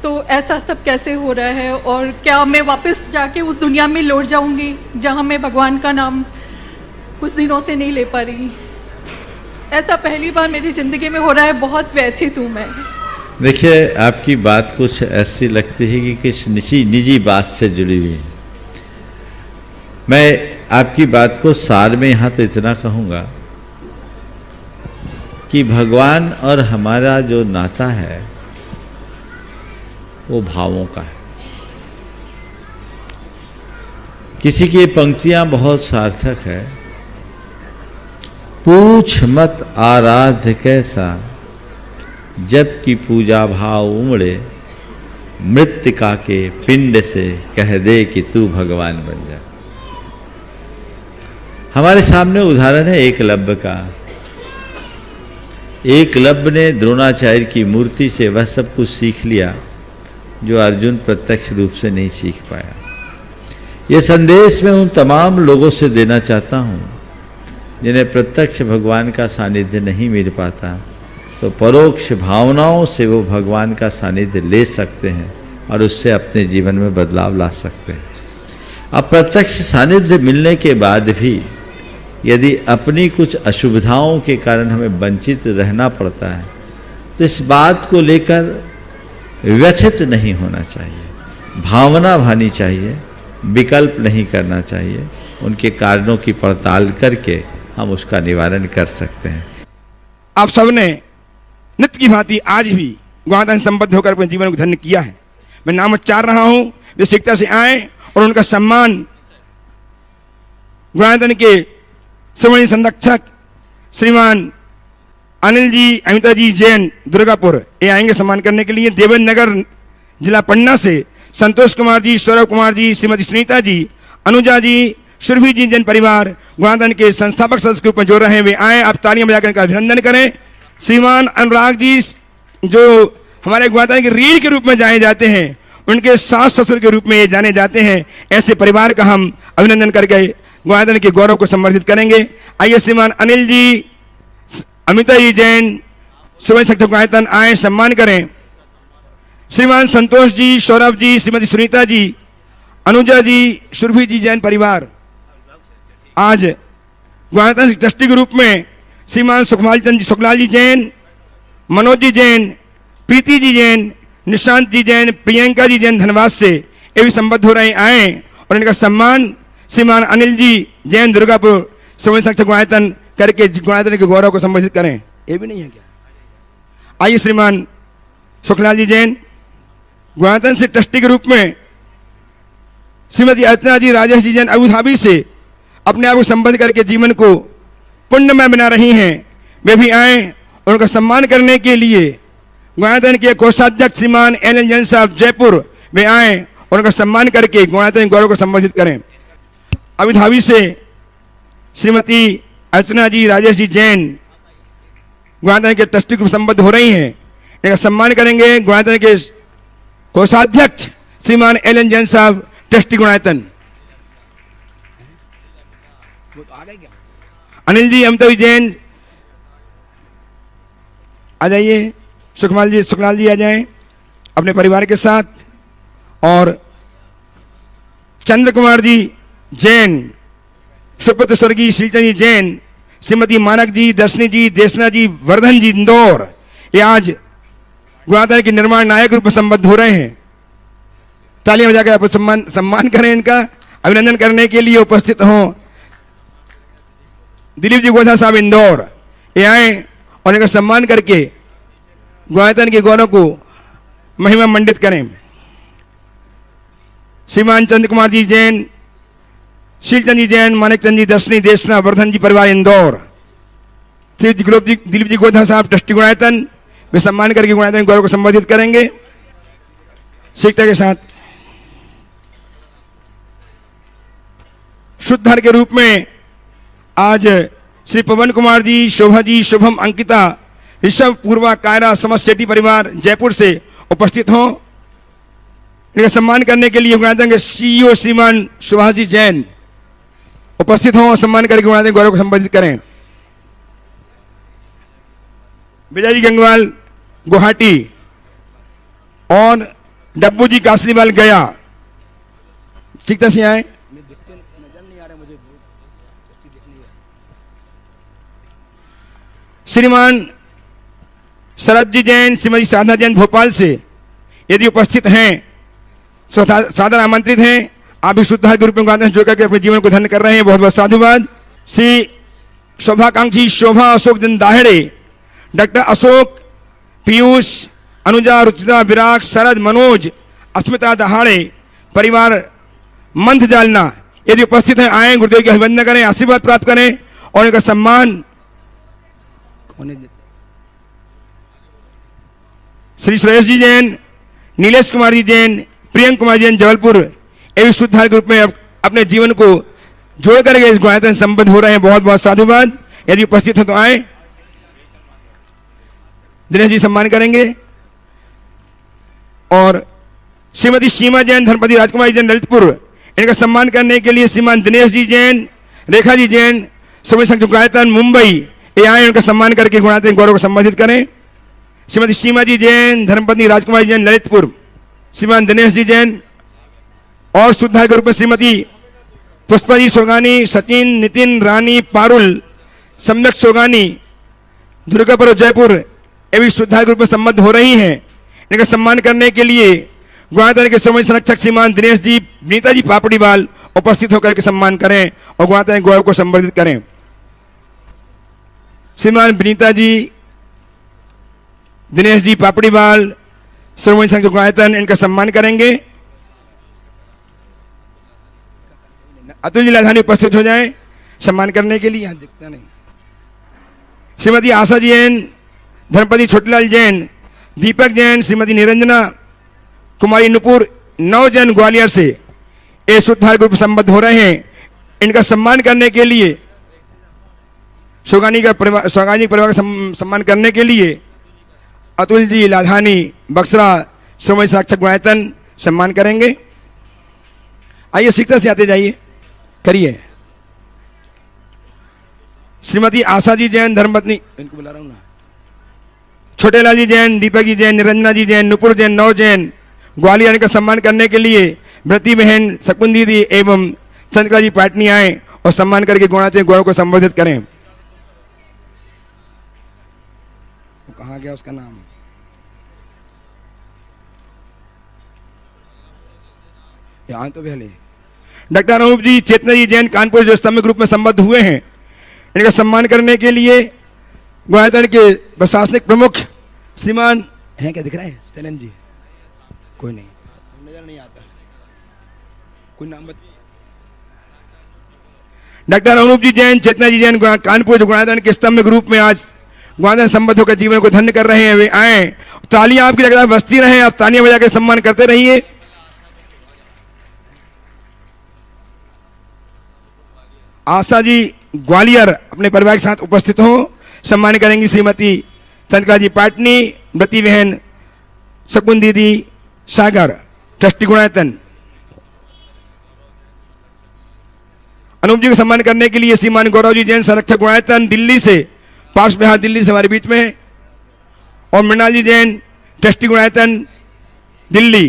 तो ऐसा सब कैसे हो रहा है, और क्या मैं वापस जाके उस दुनिया में लौट जाऊँगी जहाँ मैं भगवान का नाम कुछ दिनों से नहीं ले पा रही। ऐसा पहली बार मेरी ज़िंदगी में हो रहा है, बहुत व्यथित हूँ मैं। देखिए, आपकी बात कुछ ऐसी लगती है कि किस निजी बात से जुड़ी हुई है। मैं आपकी बात को सार में यहाँ तो इतना कहूँगा कि भगवान और हमारा जो नाता है वो भावों का है। किसी की पंक्तियां बहुत सार्थक है, पूछ मत आराध्य कैसा, जबकि पूजा भाव उमड़े, मृत्तिका के पिंड से कह दे कि तू भगवान बन जा। हमारे सामने उदाहरण है एकलव्य का। एकलव्य ने द्रोणाचार्य की मूर्ति से वह सब कुछ सीख लिया जो अर्जुन प्रत्यक्ष रूप से नहीं सीख पाया। ये संदेश मैं उन तमाम लोगों से देना चाहता हूँ जिन्हें प्रत्यक्ष भगवान का सानिध्य नहीं मिल पाता, तो परोक्ष भावनाओं से वो भगवान का सानिध्य ले सकते हैं और उससे अपने जीवन में बदलाव ला सकते हैं। अब प्रत्यक्ष सानिध्य मिलने के बाद भी यदि अपनी कुछ अशुभताओं के कारण हमें वंचित रहना पड़ता है, तो इस बात को लेकर व्यथित नहीं होना चाहिए, भावना भानी चाहिए, विकल्प नहीं करना चाहिए। उनके कारणों की पड़ताल करके हम उसका निवारण कर सकते हैं। आप सबने नित्य की भांति आज भी गुणाधन संबद्ध होकर अपने जीवन को धन्य किया है। मैं नाम उच्चार रहा हूं, वे शिक्षा से आए और उनका सम्मान गुणाधन के श्रोमणी संरक्षक श्रीमान अनिल जी, अमिता जी जैन दुर्गापुर ये आएंगे सम्मान करने के लिए। देवेंद्र नगर जिला पन्ना से संतोष कुमार जी, सौरभ कुमार जी, श्रीमती सुनीता जी, अनुजा जी, सुरभि जी जैन परिवार गुणाधन के संस्थापक सदस्य के रूप में जोड़ रहे हैं, वे आए, आप तालियां बजाकर इनका अभिनंदन करें। श्रीमान अनुराग जी जो हमारे गुणाधन के रीढ़ के रूप में जाने जाते हैं, उनके सास ससुर के रूप में ये जाने जाते हैं, ऐसे परिवार का हम अभिनंदन करके गुणाधन के गौरव को संवर्धित करेंगे। आइए श्रीमान अनिल जी, अमिता जी जैन, सुबह सक्ट गुणाधन आए, सम्मान करें। श्रीमान संतोष जी, सौरभ जी, श्रीमती सुनीता जी, अनुजा जी, सुरभि जी जैन परिवार आज गुणाधन ट्रस्टी के रूप में श्रीमान सुखलाल चंद जी, सुखलाल जी जैन, मनोज जी जैन, प्रीति जी जैन, निशांत जी जैन, प्रियंका जी जैन धनबाद से ये भी संबद्ध हो रहे आए और इनका सम्मान श्रीमान अनिल जी जैन दुर्गापुर श्रोमणी संरक्षक गुणाधन करके गुणाधन के गौरव को संबोधित करें। ये भी नहीं है क्या? आइए श्रीमान सुखलाल जी जैन, गुणायतन से ट्रस्टी के रूप में श्रीमती अर्चना जी राजेश जी जैन अबू धाबी से अपने आप को संबद्ध करके जीवन को पुण्यमय बना रही हैं, वे भी आए और उनका सम्मान करने के लिए गुणायतन के कोषाध्यक्ष श्रीमान एन जैन साहब जयपुर वे आए और उनका सम्मान करके गुणायतन गौरव को संबोधित करें। अबू धाबी से श्रीमती अर्चना जी राजेश जी जैन गुणायतन के ट्रस्टी को संबद्ध हो रही हैं, इनका सम्मान करेंगे गुणायतन के कोषाध्यक्ष श्रीमान एल जैन साहब ट्रस्टी गुणायतन। अनिल जी अमिताभ जैन आ जाइए, सुखलाल जी आ जाएं अपने परिवार के साथ, और चंद्र कुमार जी जैन, सुपुत्र स्वर्गीय श्रीचंद जी जैन, श्रीमती मानक जी, दर्शनी जी, देशना जी, वर्धन जी इंदौर, ये आज गुणायतन के निर्माण नायक रूप में संबद्ध हो रहे हैं। तालियां बजाकर आप सम्मान करें, इनका अभिनंदन करने के लिए उपस्थित हों दिलीप जी गोधा साहब इंदौर, ये आए और इनका सम्मान करके गुणायतन के गौरव को महिमा मंडित करें। श्रीमान चंद्र कुमार जी जैन, शीलचंद जी जैन, मानिक चंद जी, दर्शनी, देशना, वर्धन जी परिवार इंदौर, श्री दिलीप जी गोधा साहब ट्रस्टी गुणायतन, वे सम्मान करके गुणायतन गौरव को संबोधित करेंगे शीघ्रता के साथ। शुद्धहर के रूप में आज श्री पवन कुमार जी, शोभा जी, शुभम, अंकिता, ऋषभ, पूर्वा, कायरा, समस्त सेठी परिवार जयपुर से उपस्थित हों, इनका सम्मान करने के लिए गुणायतन के सीईओ श्रीमान सुभाष जी जैन उपस्थित हों, सम्मान करके गुणायतन गौरव को संबोधित करें। विजय जी गंगवाल गुवाहाटी और डब्बू जी कासलीवाल गया, ठीक से आए। श्रीमान शरद जी जैन, श्रीमती साधना जैन भोपाल से यदि उपस्थित हैं सादर आमंत्रित हैं। आप भी शुद्धहर के रूप में गुणायतन जुड़ करके अपने जीवन को धन्य कर रहे हैं, बहुत बहुत साधुवाद। श्री शोभाकांक्षी शोभा अशोक दिन दाहड़े, डॉक्टर अशोक, पीयूष, अनुजा, रुचिता, विराग, शरद, मनोज, अस्मिता दहाड़े परिवार मंथ जालना यदि उपस्थित हैं, आए गुरुदेव की अभिवंदना करें, आशीर्वाद प्राप्त करें और इनका सम्मान। श्री सुरेश जी जैन, नीलेश कुमार जी जैन, प्रियंक कुमार जैन जबलपुर, ये भी शुद्धहर के रूप में अपने जीवन को जोड़ करके इस गुणायतन संबद्ध हो रहे हैं, बहुत बहुत साधुवाद। यदि उपस्थित हो तो आए, दिनेश जी सम्मान करेंगे। और श्रीमती सीमा जैन, धर्मपति राजकुमार जैन ललितपुर, इनका सम्मान करने के लिए श्रीमान दिनेश जी जैन, रेखा जी जैन, सुमित संघ गुणायतन मुंबई, ये आए, उनका सम्मान करके गुणायतन गौरव को संबोधित करें। श्रीमती सीमा जी जैन, धर्मपत्नी राजकुमारी जैन ललितपुर, श्रीमान दिनेश जी जैन, और शुद्धहर के रूप में श्रीमती पुष्पा जी सोगानी, सचिन, नितिन, रानी, पारुल, सम्यक सोगानी, दुर्गापुर जयपुर, ये भी शुद्धहर के रूप में संबद्ध हो रही हैं। इनका सम्मान करने के लिए गुणायतन के समय संरक्षक श्रीमान दिनेश जी, नीता जी पापड़ीवाल उपस्थित होकर के सम्मान करें और गुणायतन गौरव को संबोधित करें। श्रीमान विनीता जी, दिनेश जी पापड़ीवाल, श्रोमणी संघ गुणायतन, इनका सम्मान करेंगे। अतुल जी लाधानी उपस्थित हो जाएं सम्मान करने के लिए, दिखता नहीं। श्रीमती आशा जैन, धर्मपति छोटीलाल जैन, दीपक जैन, श्रीमती निरंजना कुमारी नुपुर, 9 जैन ग्वालियर से ये शुद्धहर ग्रुप संबद्ध हो रहे हैं। इनका सम्मान करने के लिए सोगानी परिवार का सम्मान करने के लिए अतुल जी लाधानी बक्सरा श्रोमणी संरक्षक गुणायतन सम्मान करेंगे। आइए शीघ्रता से आते जाइए, करिए। श्रीमती आशा जी जैन, धर्मपत्नी, इनको बुला रहा हूं ना, छोटेलाल जी जैन, दीपक जी जैन, निरंजना जी जैन, नुपुर जैन, 9 जैन ग्वालियर का सम्मान करने के लिए व्रती बहन, शकुन दीदी एवं चंद्रिका जी पाटनी आए और सम्मान करके गुणायतन गौरव को संबोधित करें। कहाँ गया उसका नाम? यहाँ तो पहले डॉक्टर अनूप जी, चेतना जी जैन, कानपुर जो स्तंभ ग्रुप में संबद्ध हुए हैं, इनका सम्मान करने के लिए गुणायतन के प्रशासनिक प्रमुख श्रीमान हैं क्या दिख रहा है शैलेंद्र जी? कोई नहीं, नजर नहीं आता। कोई नाम बता। डॉक्टर अनूप जी जैन, चेतना जी जैन कानपुर जो गुणाधन के स्तंभ ग्रुप में आज गुणाधन संबद्ध होकर जीवन को धन्य कर रहे हैं, वे आए। तालियां आपकी जगह बजती रहे, आप तालियां बजा के सम्मान करते रहिए। आशा जी ग्वालियर अपने परिवार के साथ उपस्थित हो, सम्मान करेंगी श्रीमती चंद्रिका जी पाटनी, व्रती बहन शकुन दीदी सागर, ट्रस्टी गुणायतन। अनूप जी को सम्मान करने के लिए श्रीमान गौरव जी जैन संरक्षक गुणायतन दिल्ली से, पार्श्व बिहार दिल्ली से हमारे बीच में है, और मृणाल जी जैन ट्रस्टी गुणायतन दिल्ली,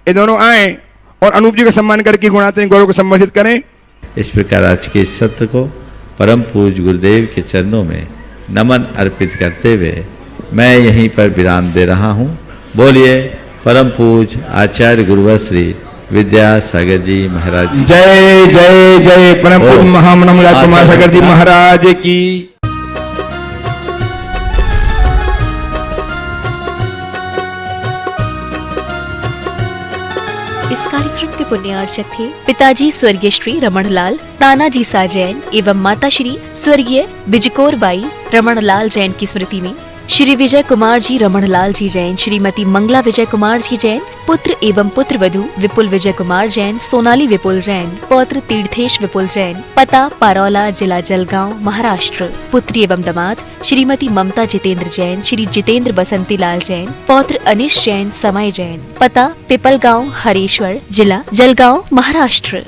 ये दोनों आए और अनूप जी का सम्मान करके गुणायतन गौरव को संबोधित करें। इस प्रकार आज के इस सत्र को परम पूज्य गुरुदेव के चरणों में नमन अर्पित करते हुए मैं यहीं पर विराम दे रहा हूँ। बोलिए परम पूज्य आचार्य गुरुवर श्री विद्यासागर जी महाराज। जय जय जय परम पूज्य महामहिम कुमार सागर जी महाराज की। इस कार्यक्रम के पुण्यार्चक थे पिताजी स्वर्गीय श्री रमणलाल तानाजी सा जैन एवं माता श्री स्वर्गीय बिजकोर बाई रमणलाल जैन की स्मृति में श्री विजय कुमार जी रमणलाल जी जैन, श्रीमती मंगला विजय कुमार जी जैन, पुत्र एवं पुत्र वधू विपुल विजय कुमार जैन, सोनाली विपुल जैन, पौत्र तीर्थेश विपुल जैन, पता पारौला, जिला जलगांव, महाराष्ट्र। पुत्री एवं दामाद श्रीमती ममता जितेंद्र जैन, श्री जितेंद्र बसंती लाल जैन, पौत्र अनिश जैन, समय जैन, पता पिपलगांव, हरेश्वर, जिला जलगांव, महाराष्ट्र।